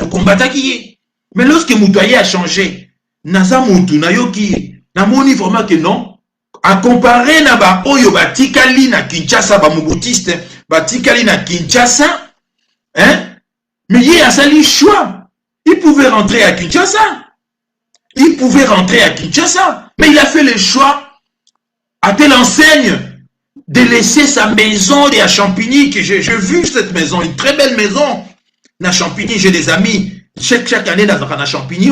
combattais qui. Mais lorsque Moutaye a changé, Naza Moutou, Nayoki, Namoni vraiment que non, à comparer na ba Oyo Batikali na Kinshasa, ba Moubutiste, Batikali na Kinshasa, hein, mais il a sali choix. Il pouvait rentrer à Kinshasa. Il pouvait rentrer à Kinshasa. Mais il a fait le choix, à telle enseigne, de laisser sa maison à Champigny, que j'ai vu cette maison, une très belle maison. À Champigny, j'ai des amis. Chaque année, dans la Champigny,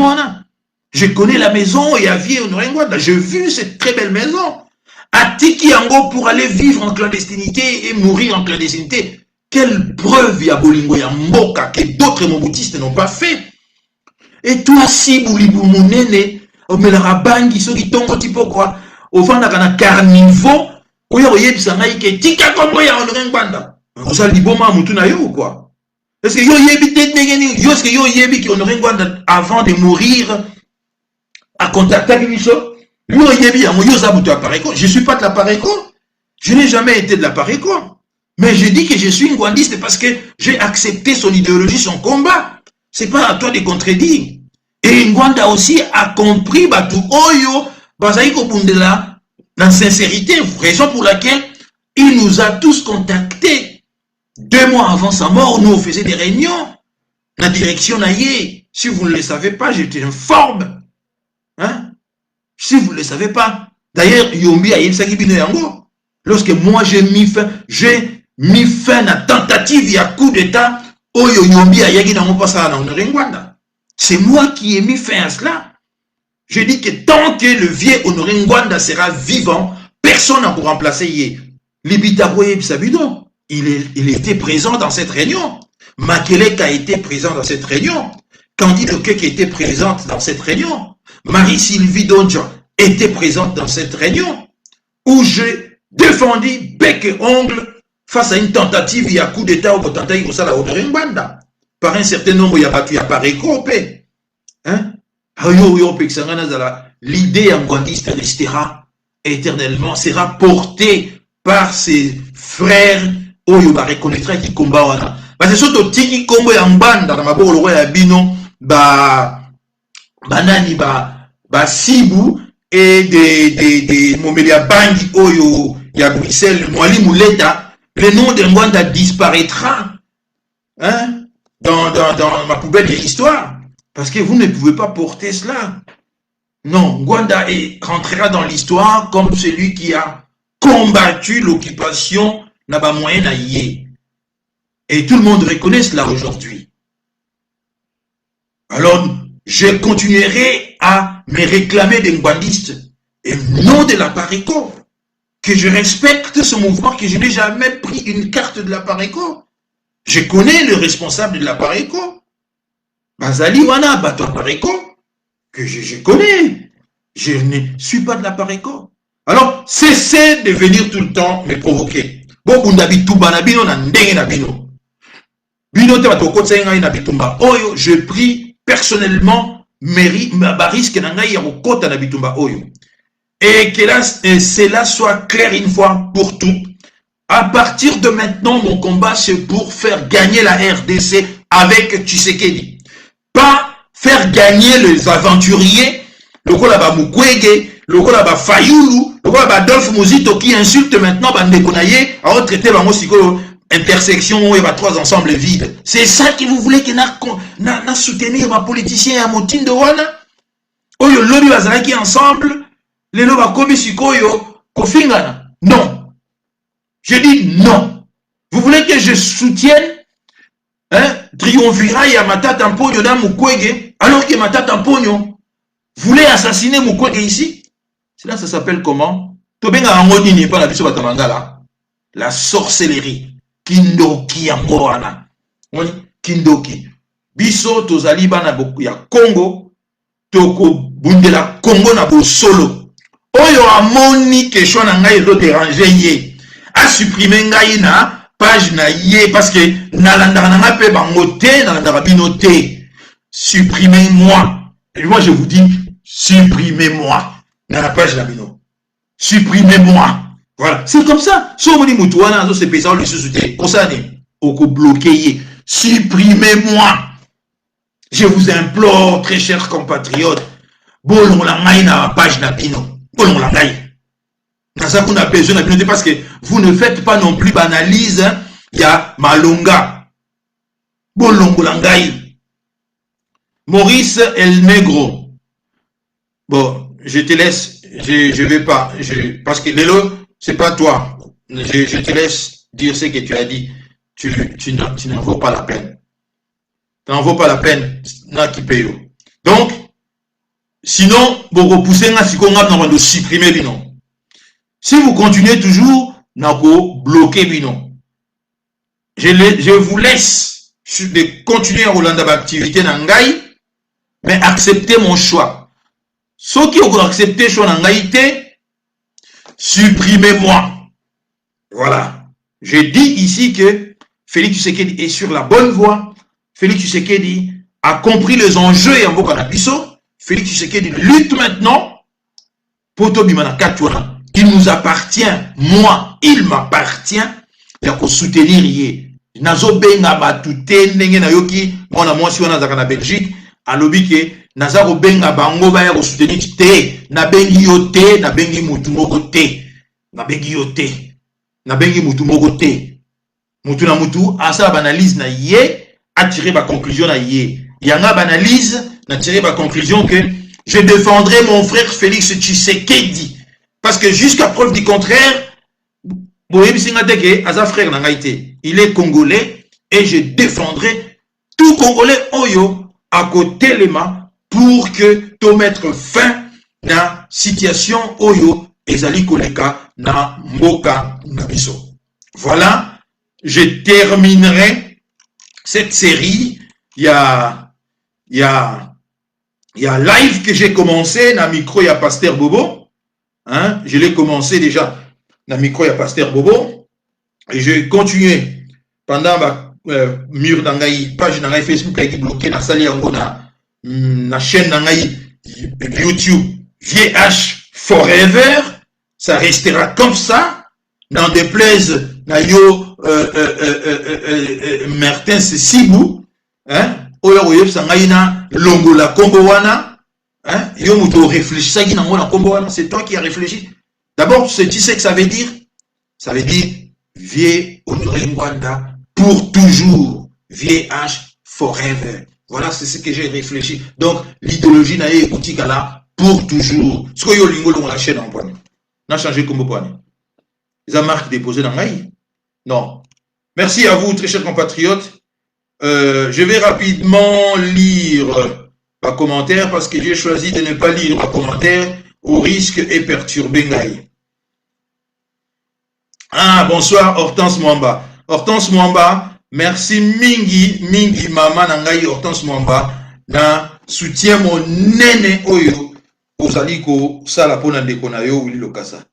je connais la maison et à Vieux Ngwanda. J'ai vu cette très belle maison. À Tikiango pour aller vivre en clandestinité et mourir en clandestinité. Quelle preuve il y a Bolingo et Mboka que d'autres moboutistes n'ont pas fait. Et toi, si Boulibou Mounene, au Melarabangi, ceux qui tombent au type quoi, au fond, on a carnivore, Oyo yebisa ngai ke tika kombo ya Honoré Ngwanda. Osa liboma mutu na yo ou quoi? Est-ce que yo yebi te ndengeni, yo est-ce que yo yebi ki Honoré Ngwanda avant de mourir a contacté Bibiso? Yo yebi ya yo zabuto à Pareco. Je suis pas de la Pareco. Je n'ai jamais été de la Pareco. Mais je dis que je suis ngwandiste parce que j'ai accepté son idéologie, son combat. C'est pas à toi de contredire. Et Ngwanda aussi a compris Batu Oyo, Bazaïko Bundela, dans sincérité, raison pour laquelle il nous a tous contactés. 2 mois avant sa mort, nous on faisait des réunions. La direction Naye, si vous ne le savez pas, je t'informe. Hein? Si vous ne le savez pas. D'ailleurs, Yombi a Yemsaki Bino Yango. Lorsque moi j'ai mis fin à la tentative, il y a coup d'état, Oyo Yombi a Yagi Nango Pasa na Honoré Ngwanda. C'est moi qui ai mis fin à cela. Je dis que tant que le vieux Honoré Ngwanda sera vivant, personne n'a pour remplacer Yé. Libitaboye Bisabido, il était présent dans cette réunion. Makelek a été présent dans cette réunion. Candide Okeke était présente dans cette réunion. Marie-Sylvie Donjon était présente dans cette réunion. Où j'ai défendu bec et ongle face à une tentative, il y a coup d'état au tentative au Sala Honoré Ngwanda. Par un certain nombre, il y a battu à Pareco. Hein? L'idée ngwandiste restera éternellement, sera portée par ses frères Oyo ba reconnaîtra qui combat wana. Parce que surtout tiki kombo ya Ngwanda na maboko loko ya bino banani ba Sibu et des Momelia Bangi Oyo ya Bruxelles, Mwalimu Leta, le nom de Ngwanda disparaîtra. Hein? Dans ma poubelle de l'histoire. Parce que vous ne pouvez pas porter cela. Non, Ngwanda rentrera dans l'histoire comme celui qui a combattu l'occupation là-bas moyen à Yé. Et tout le monde reconnaît cela aujourd'hui. Alors, je continuerai à me réclamer des ngwandistes et non de la Pareco. Que je respecte ce mouvement, que je n'ai jamais pris une carte de la Pareco. Je connais le responsable de la Pareco. Bazali Wana, Bato Pareco, que je connais. Je ne suis pas de la Pareco. Alors, cessez de venir tout le temps me provoquer. Beaucoup d'habitants nabino na ndenge nabino. Bino te batoko tsenga na bitumba. Oyo, je prie personnellement ma risque na ngai ya kokota na bitumba oyo. Et que cela soit clair une fois pour toutes. À partir de maintenant, mon combat, c'est pour faire gagner la RDC avec Tshisekedi. Pas faire gagner les aventuriers, le Kolaba Mukwege, le Kolaba Fayoulou, le Kolaba Adolphe Mozito qui insulte maintenant Bandekonaye, à traiter Bangosiko intersection et 3 ensembles vides. C'est ça que vous voulez que na soutenir ma politicien à Motine de Wana? Oyo Lodi Bazalaki ensemble, les Loba Kobi Sikoyo, Kofingana. Non. Je dis non. Vous voulez que je soutienne triumvirat ya Matata Mponyo dans Mukwege, alors que Matata Mponyo voulait assassiner Mukwege ici? Cela, ça s'appelle comment? Tobenga Angoni n'est pas la biso batamangala. La sorcellerie. Kindoki Angoana. Kindoki. Biso tozali bana boku ya Congo. Toko bundela Congo na bo solo. Oyo amoni que chona ngai zo déranger ye. A supprimer ngai na page na ye parce que nalandaka nanga pe bangote nalandaka binote. Supprimez-moi. Et moi je vous dis supprimez-moi dans la page na bino. Supprimez-moi. Voilà, c'est comme ça. So moni mutuana zo se pesa le sous-souté. Kosane oko bloquer. Supprimez-moi. Je vous implore très chers compatriotes. Bolon la ngai na page na bino. Bolon la ngai. On a besoin de parce que vous ne faites pas non plus d'analyse. Il y a Malonga. Bolongo Langai. Maurice El Negro. Bon, je te laisse. Je vais pas. Parce que Lélo, c'est pas toi. Je te laisse dire ce que tu as dit. Tu n'en vaux pas la peine. Tu n'en vaux pas la peine. Donc, sinon, vous repoussez un sikonga de supprimer binon. Si vous continuez toujours, nako bloquer binon. Je vous laisse de continuer à rouler dans l'activité nangai, mais acceptez mon choix. Ceux qui ont accepté choix nangai, supprimez-moi. Voilà. J'ai dit ici que Félix Tshisekedi est sur la bonne voie. Félix Tshisekedi a compris les enjeux et en Bokana Bisso. Félix Tshisekedi lutte maintenant pour Tobimana Katouana. Il nous appartient, moi, il m'appartient, de soutenir yé. Nazo benga batute nenge na yoki, mona mwasi wana zaka na Belgique, alobi ke nazaro benga bango ba ya soutenir te, na bengi yo te, na bengi mutu moko te, na bengi yo te, na bengi mutu moko te. Mutu na mutu asa banalise na yé, a tiré ma conclusion na yé. Yanga banalise, na tiré ma conclusion que je défendrai mon frère Félix Tshisekedi. Parce que jusqu'à preuve du contraire, il est congolais et je défendrai tout congolais Oyo à côté les mains pour que tu mettre fin à la situation Oyo ezali koleka na mboka na biso. Voilà, je terminerai cette série. Il y a live que j'ai commencé na micro, il y a Pasteur Bobo. Hein? Je l'ai commencé déjà dans le micro, il y a Pasteur Bobo. Et je vais continuer pendant ma mur d'Angaï, page d'Angaï Facebook qui est bloquée dans la chaîne d'Angaï YouTube VH Forever. Ça restera comme ça. Dans des plaises, Nayo Mertens Sibou. Hein? Oyo Oyo Sangaïna Longola Kombowana. Hein? C'est toi qui as réfléchi. D'abord, tu sais que ça veut dire? Ça veut dire Vieux Honoré Ngwanda pour toujours. VH Forever. Voilà, c'est ce que j'ai réfléchi. Donc, l'idéologie n'a écouté là pour toujours. Ce que Yolingo on la chaîne en point. N'a changé comme point. Les marques déposées dans l'Aïe. Non. Merci à vous, très chers compatriotes. Je vais rapidement lire pas commentaire parce que j'ai choisi de ne pas lire un commentaire au risque et perturber Ngaï. Ah, bonsoir Hortense Mwamba. Hortense Mwamba, merci mingi mama Nangaï Hortense Mwamba na soutien mon nene oyo ozaliko sala pona ndeko na yo Willy Lokasa.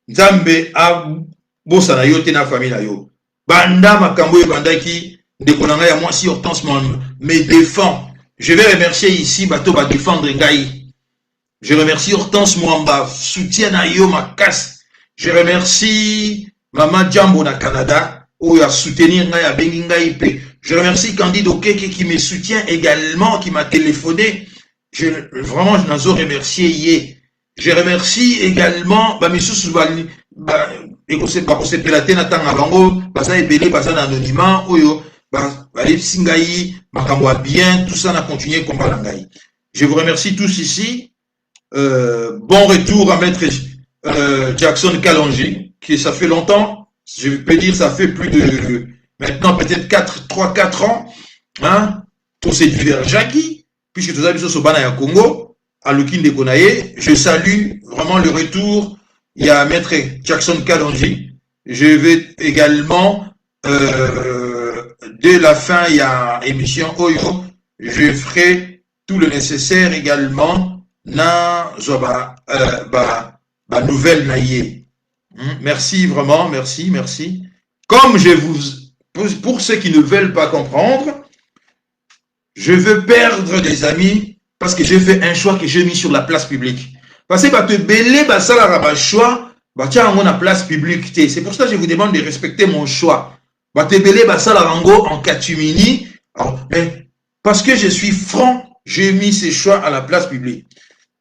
Nzambe a bosa na yo te na famille na yo. Banda makambo e bandaki ndeko na ngai ya mwasi Hortense Mwamba me défend. Je vais remercier ici Bato va défendre Ngaï. Je remercie Hortense Mwamba, soutien à yo ma casse. Je remercie Maman Djambo na Canada, où il a soutenir Ngaï à Bengi Ngaï. Je remercie Candide Okeke qui me soutient également, qui m'a téléphoné. Vraiment, je n'en ai remercié hier. Je remercie également, Monsieur Souvali, écoutez, pas pour cette pélatée, Nathan Abango, Basa Ebele, Basa d'anonymat, Oyo. Singaï, Makamboa bien, tout ça n'a continué comme Balangaï. Je vous remercie tous ici. Bon retour à Maître Jackson Kalonji, qui ça fait longtemps, je peux dire ça fait plus de, maintenant peut-être 3-4 ans, hein, pour ces divers Jackie, puisque tous habitants au Banaya Congo, à Lukin de Konaye, je salue vraiment le retour. Il y a Maître Jackson Kalonji. Je vais également, dès la fin, il y a émission Oyo. Je ferai tout le nécessaire également dans la nouvelle naïe. Merci vraiment, merci. Comme je vous, pour ceux qui ne veulent pas comprendre, je veux perdre des amis parce que j'ai fait un choix que j'ai mis sur la place publique. Parce que te belé ça la choix, tiens on a place publique. C'est pour ça que je vous demande de respecter mon choix. En catumini, parce que je suis franc, j'ai mis ces choix à la place publique.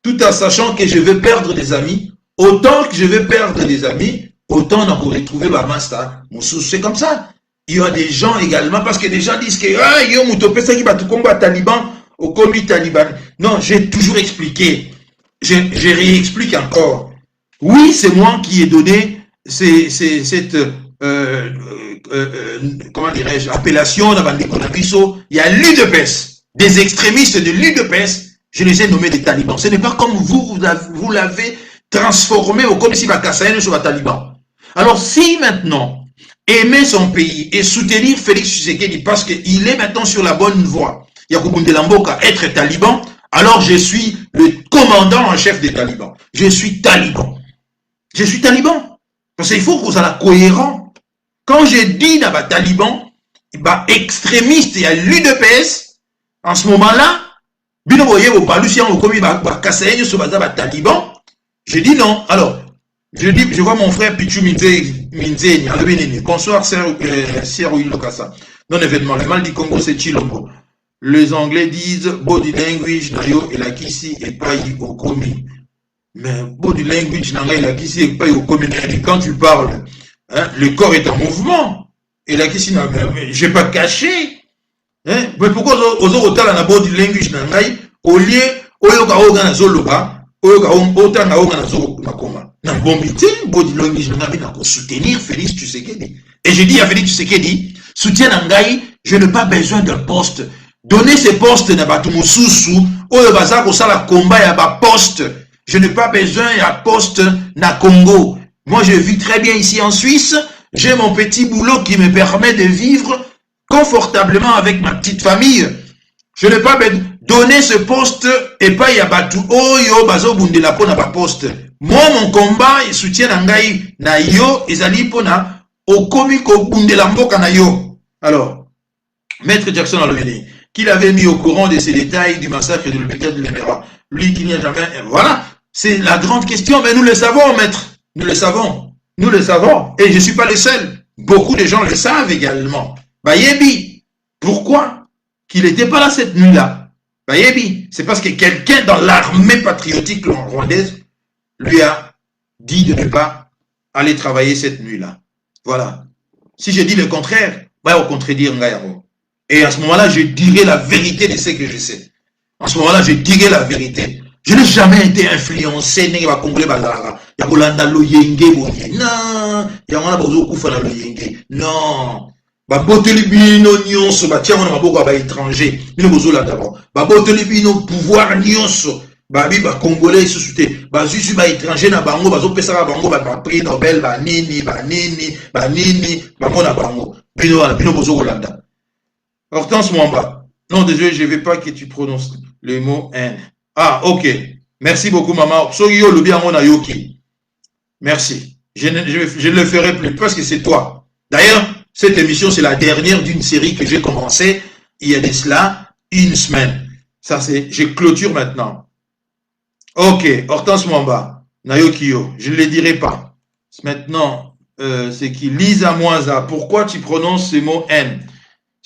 Tout en sachant que je veux perdre des amis, autant que je veux perdre des amis, autant on peut retrouver ma master. C'est comme ça. Il y a des gens également, parce que des gens disent que Taliban, au comité Taliban. Non, j'ai toujours expliqué. Je réexplique encore. Oui, c'est moi qui ai donné cette comment dirais-je, appellation, il y a l'UDPS, des extrémistes de l'UDPS, je les ai nommés des talibans. Ce n'est pas comme vous l'avez transformé au comme si Bakassaïen sur les talibans. Alors si maintenant, aimer son pays et soutenir Félix Tshisekedi parce qu'il est maintenant sur la bonne voie, Yacoub Ndelamboka, être taliban, alors je suis le commandant en chef des talibans. Je suis taliban. Parce qu'il faut que vous soyez cohérent. Quand j'ai dit dans les talibans, extrémistes, il y a l'UDPS, en ce moment-là, bino boye au balusian au komi kasayenyo sur baza talibans, j'ai dit non. Alors, je vois mon frère Pichu Minze, bonsoir, Sir Lokasa. Non événement, le mal du Congo, c'est Chilombo. Les Anglais disent body language, nayo, et la kisi, et pas au komi. Mais body language, nayo, et la kisi, et pas au komi. Quand tu parles, hein, le corps est en mouvement. Et la kisi, je n'ai pas caché. Hein? Mais pourquoi aux autres, on a body language, nayo, au lieu, oyoka oga na zoloba, oyoka ota na oga na zolo makoma. Na bombité, body language, nayo, soutenir Félix Tshisekedi. Et je dis à Félix Tshisekedi, soutien Nangaï, je n'ai pas besoin d'un poste. Donner ces postes na batumususu, oyo bazako sala combat ya ba poste. Je n'ai pas besoin d'un poste na Congo. Moi, je vis très bien ici en Suisse. J'ai mon petit boulot qui me permet de vivre confortablement avec ma petite famille. Je n'ai pas besoin de donner ce poste et pas ya batu oyo bazo bundela po na ba poste. Moi, mon combat, il soutient Nangaï na yo, ezali po na okomi ko bundela mboka na yo. Alors, Maître Jackson a levé, qu'il avait mis au courant de ces détails du massacre de l'hôpital de l'Emera. Lui qui n'y a jamais... Voilà, c'est la grande question, mais nous le savons, maître. Nous le savons. Nous le savons. Et je ne suis pas le seul. Beaucoup de gens le savent également. Bayebi, pourquoi qu'il n'était pas là cette nuit-là? Bayebi, c'est parce que quelqu'un dans l'armée patriotique rwandaise lui a dit de ne pas aller travailler cette nuit-là. Voilà. Si je dis le contraire, bah, au contredire Ngayaro. Et à ce moment-là, je dirai la vérité de ce que je sais. En ce moment-là, je dirai la vérité. Je n'ai jamais été influencé. Non. Non. Étranger. Pouvoir babi ba congolais sous-souté ba juste ba étranger na bango bazo pesa ba bango ba prix Nobel ba nini bango na bango bino bozo kolanda. Hortense Mwamba. Non, désolé, je ne veux pas que tu prononces le mot haine. Ah, ok. Merci beaucoup, maman. Soyo le bien on a yoki. Merci. Je ne le ferai plus parce que c'est toi. D'ailleurs, cette émission, c'est la dernière d'une série que j'ai commencée il y a de cela une semaine. Ça, c'est, je clôture maintenant. Ok, Hortense Mwamba. Nayokiyo. Je ne le dirai pas. Maintenant, c'est qui? Lisa Moisa. Pourquoi tu prononces ce mot haine?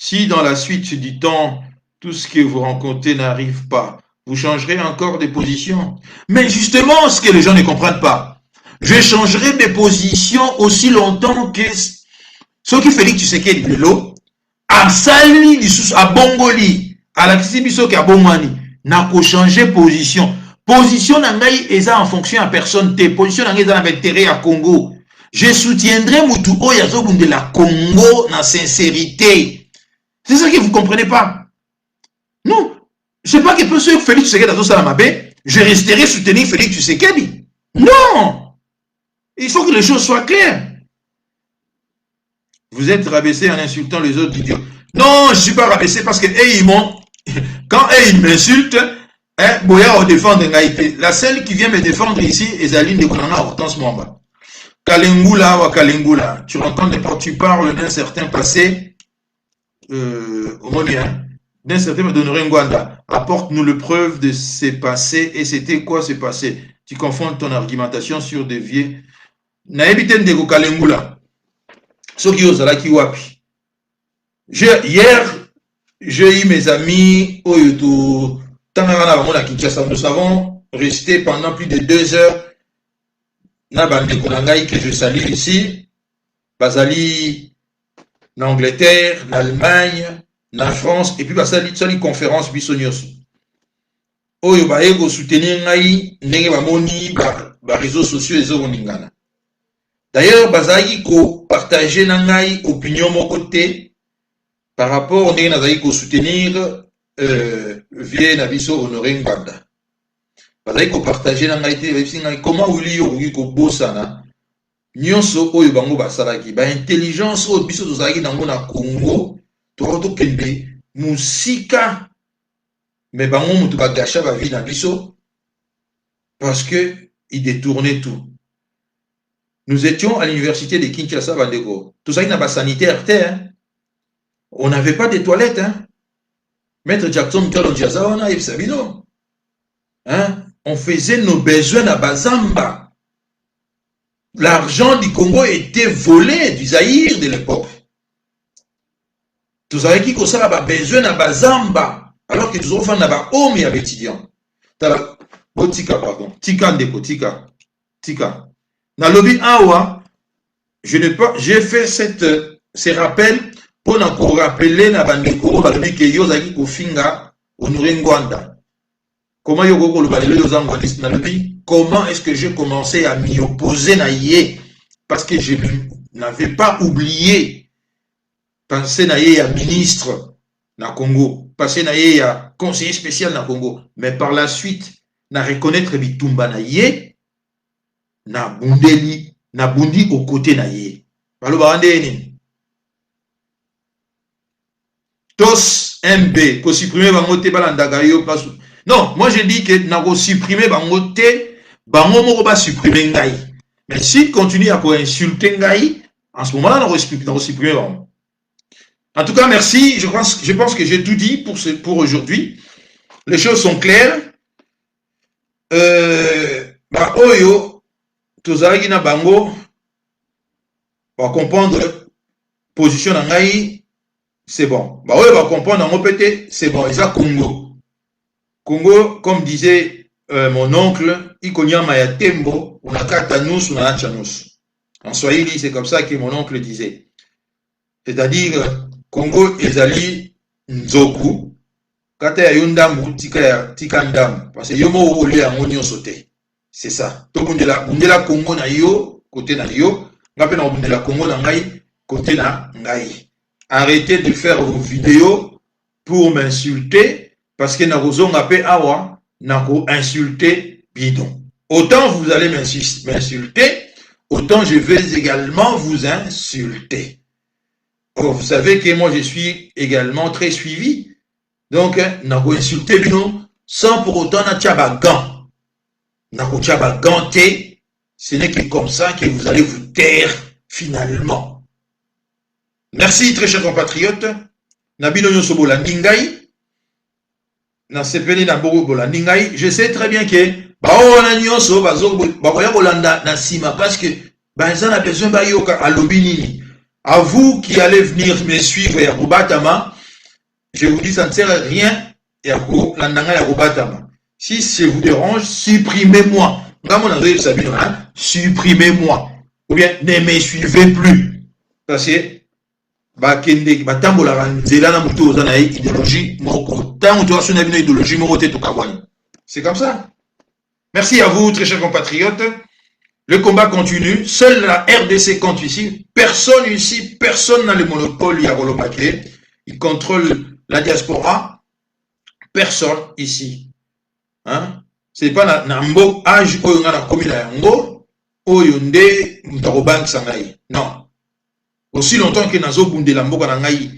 Si dans la suite du temps, tout ce que vous rencontrez n'arrive pas, vous changerez encore de position. Mais justement, ce que les gens ne comprennent pas, je changerai de position aussi longtemps que ce qui fait que tu sais qu'il est l'eau, à Sali, à Bongoli, à la Kissibiso qui a Bongani, n'a qu'à changer position. Position n'angaï est en fonction à personne T. Position n'angaï est en intérêt à Congo. Je soutiendrai Moutou Oyazo de la Congo dans sincérité. C'est ça que vous ne comprenez pas. Non. Je ne sais pas que M. Félix Tshisekedi dans Salamabé, je resterai soutenir Félix Tshisekedi. Non. Il faut que les choses soient claires. Vous êtes rabaissé en insultant les autres idiots. Non, je ne suis pas rabaissé parce que ils m'ont... Quand ils m'insultent, hein, Boya défendre Ngaïté. La seule qui vient me défendre ici est Zaline de Konana Hortense Mwamba. Kalengula ou Kalengula. Tu rencontres, tu parles d'un certain passé. Au moins bien, d'un certain me donnerait Ngwanda. Apporte-nous le preuve de ces passés. Et c'était quoi ce passé? Tu confonds ton argumentation sur des vieux. Naebiten de Kalengula. Soki Ozalaki Wapi. Hier, j'ai eu mes amis au YouTube. Nous avons resté pendant plus de 2 heures. Nabande Konangaï que je salue ici. Bazali. En Angleterre, en Allemagne, en France, et puis bah, ça une conférence bisognos. Oyo ba ego soutenir ngai ndenge ba moni ba réseaux sociaux les oningana. D'ailleurs, bazali ko partager na ngai opinion mon côté par rapport ndenge nazali ko soutenir vie na biso Honoré Ngwanda. Bazali ko partager na ngai te comment uli yo ko bosana. Nyonso oyo bango basalaki ba intelligence oyo biso tozalaki nango na Congo to kende musika mais bango mutu bagasha ba vie na biso parce que il détournait tout. Nous étions à l'université de Kinshasa, Bandeko. Tout ça, il n'y a pas sanitaire, hein. On n'avait pas de toilettes, hein. Maître Jackson, hein? On faisait nos besoins à Bazamba. L'argent du Congo était volé du Zaïre de l'époque. Tout ça, qui a besoin à Bazamba. Alors que tous les enfants n'avaient pas homme et étudiants. Tika, pardon. Tika, Ndeko, Tika. Dans le lobby Awa, j'ai fait ces rappels pour nous rappeler na bandeko balobi ke yozaki kofinga onurengwanda. Comment yoko le balelo yozangwandis na lobby? Comment est-ce que j'ai commencé à m'y opposer na yé? Parce que je n'avais pas oublié penser na yé à ministre na Congo, passer na yé à conseiller spécial na Congo, mais par la suite na reconnaître bitumba na yé. Na bundeli, na bundi au côté na yé. Tos MB, ko supprimer bangote balandaka yo pasu. Non, moi je dis que na ko supprimer bangote, bango moko ba supprimer ngai. Mais s'il continue à insulter ngai, en ce moment-là, na ko supprimer bango. En tout cas, merci. Je pense que j'ai tout dit pour aujourd'hui. Les choses sont claires. Oyo tozalaki na bango va comprendre position na ngai, c'est bon. Bah ouais, va comprendre en pété, c'est bon. Isa Congo. Congo, comme disait mon oncle, Ikonya Mayatembo, on a katanus, on a achanus. En Swahili, c'est comme ça que mon oncle disait. C'est-à-dire, Congo ezali nzoku, kata ya yondambu, tika ndambu. Parce que yomo ole ya ngonyo sote. C'est ça. To bundela Congo na yo, côté na yo, ngape na bundela Congo na ngai, côté na ngai. Arrêtez de faire vos vidéos pour m'insulter, parce que na rozo ngape awa, na ko insulter bidon. Autant vous allez m'insulter, autant je vais également vous insulter. Or, vous savez que moi je suis également très suivi. Donc, na ko insulter bidon, sans pour autant na tchabagan. Ce n'est que comme ça que vous allez vous taire finalement. Merci très chers compatriotes. Nabino nyoso bolandingai. Na sepeli na bogo bolandingai. Je sais très bien que baona nyoso bakoya bolanda na sima parce que ça a besoin bayoka alobi nini. À vous qui allez venir me suivre ya Rubatama, je vous dis ça ne sert à rien ya landanga ya Rubatama. Si ça vous dérange, supprimez-moi. Supprimez-moi. Ou bien ne me suivez plus. Parce que c'est comme ça. Merci à vous, très chers compatriotes. Le combat continue. Seule la RDC compte ici. Personne ici, personne n'a le monopole Yarolomake. Il contrôle la diaspora. Personne ici. Hein? C'est pas nambo âge oyo nga na komi na yango oyo nde mutakobank sangai. Non. Aussi longtemps que nazo bundela mboka na ngai,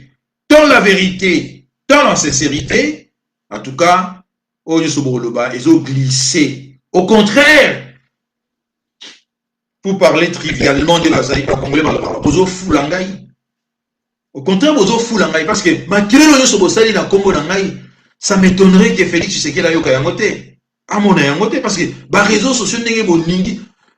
dans la vérité, dans la sincérité, en tout cas, oyo soboloba ezo glisser. Au contraire, pour parler trivialement de la zaïka congolais, bozo fulangai. Au contraire, bozo fulangai parce que makile oyo sobosali na kombo na ngai. Ça m'étonnerait que Félix Tshisekedi la yoka yangote. À mon yangote parce que les réseaux sociaux n'engagent pas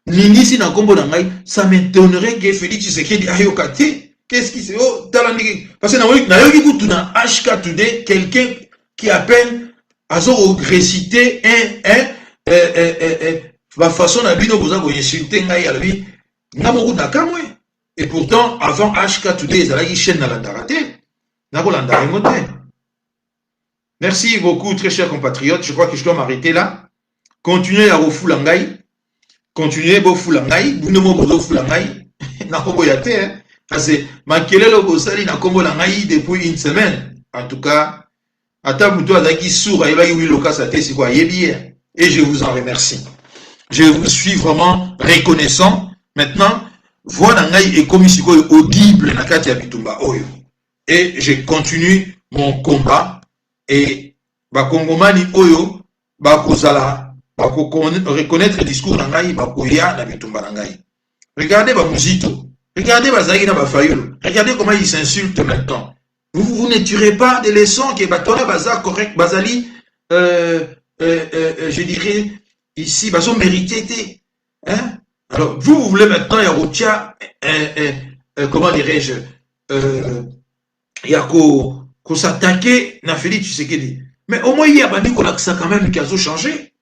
ningi si na kombo na ngai, ça m'étonnerait que Félix Tshisekedi a yoka te. Qu'est-ce qui c'est oh talandigi parce que na yoki kutu na HK Today quelqu'un qui appelle azo réciter la façon na bino boza ko insulter ngai à lui na beaucoup na kamwe et pourtant avant HK Today ça la chaîne na la darate na ko landa yangote. Merci beaucoup, très chers compatriotes. Je crois que je dois m'arrêter là. Continuez à refoulangai. Continuez à refoulangai. Vous ne m'avez pas refoulangai. Parce que Makele Lobosali n'a combo langai depuis une semaine. En tout cas, Atabuto Adaki Soura, et je vous en remercie. Je vous suis vraiment reconnaissant. Maintenant, voilà ngai et comme ici audible na kati ya bitumba oyo. Et je continue mon combat. Et bakongomani oyo bakozala reconnaître le discours na ngai bakoya na bitumba na ngai. Regardez Bamuzito. Regardez Bazagina Bafayolo. Regardez comment ils s'insultent maintenant. Vous ne tirez pas des leçons qui Batona Baza correct, Bazali, je dirais, ici, Bazo mérité. Hein? Alors, vous voulez maintenant, Yaroutia, comment dirais-je, Yako, qu'on s'attaquer, n'a fait tu sais qu'il dit. Mais au moins, il y a banni qu'on a ça quand même, qui a changé.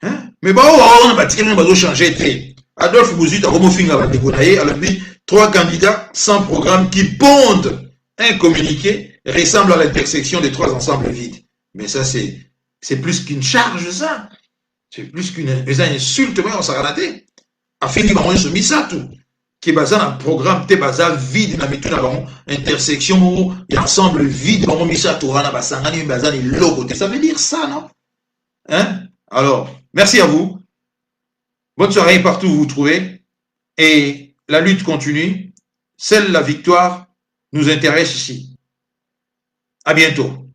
Hein? Mais bah, on a bâti quelqu'un qui a changé. Adolphe Bouzid a remonté à dégonailler, alors dit, 3 candidats sans programme qui pondent un communiqué ressemble à l'intersection des 3 ensembles vides. Mais ça, c'est plus qu'une charge, ça. C'est plus qu'une insulte, mais on s'est raté. Afin qu'ils vont se mis ça tout. Qui est basé dans un programme, qui est basé vide, dans une intersection, et ensemble vide, on mis ça tout, on a basé dans une logo. Ça veut dire ça, non? Hein? Alors, merci à vous. Bonne soirée partout où vous vous trouvez. Et la lutte continue. Seule la victoire nous intéresse ici. À bientôt.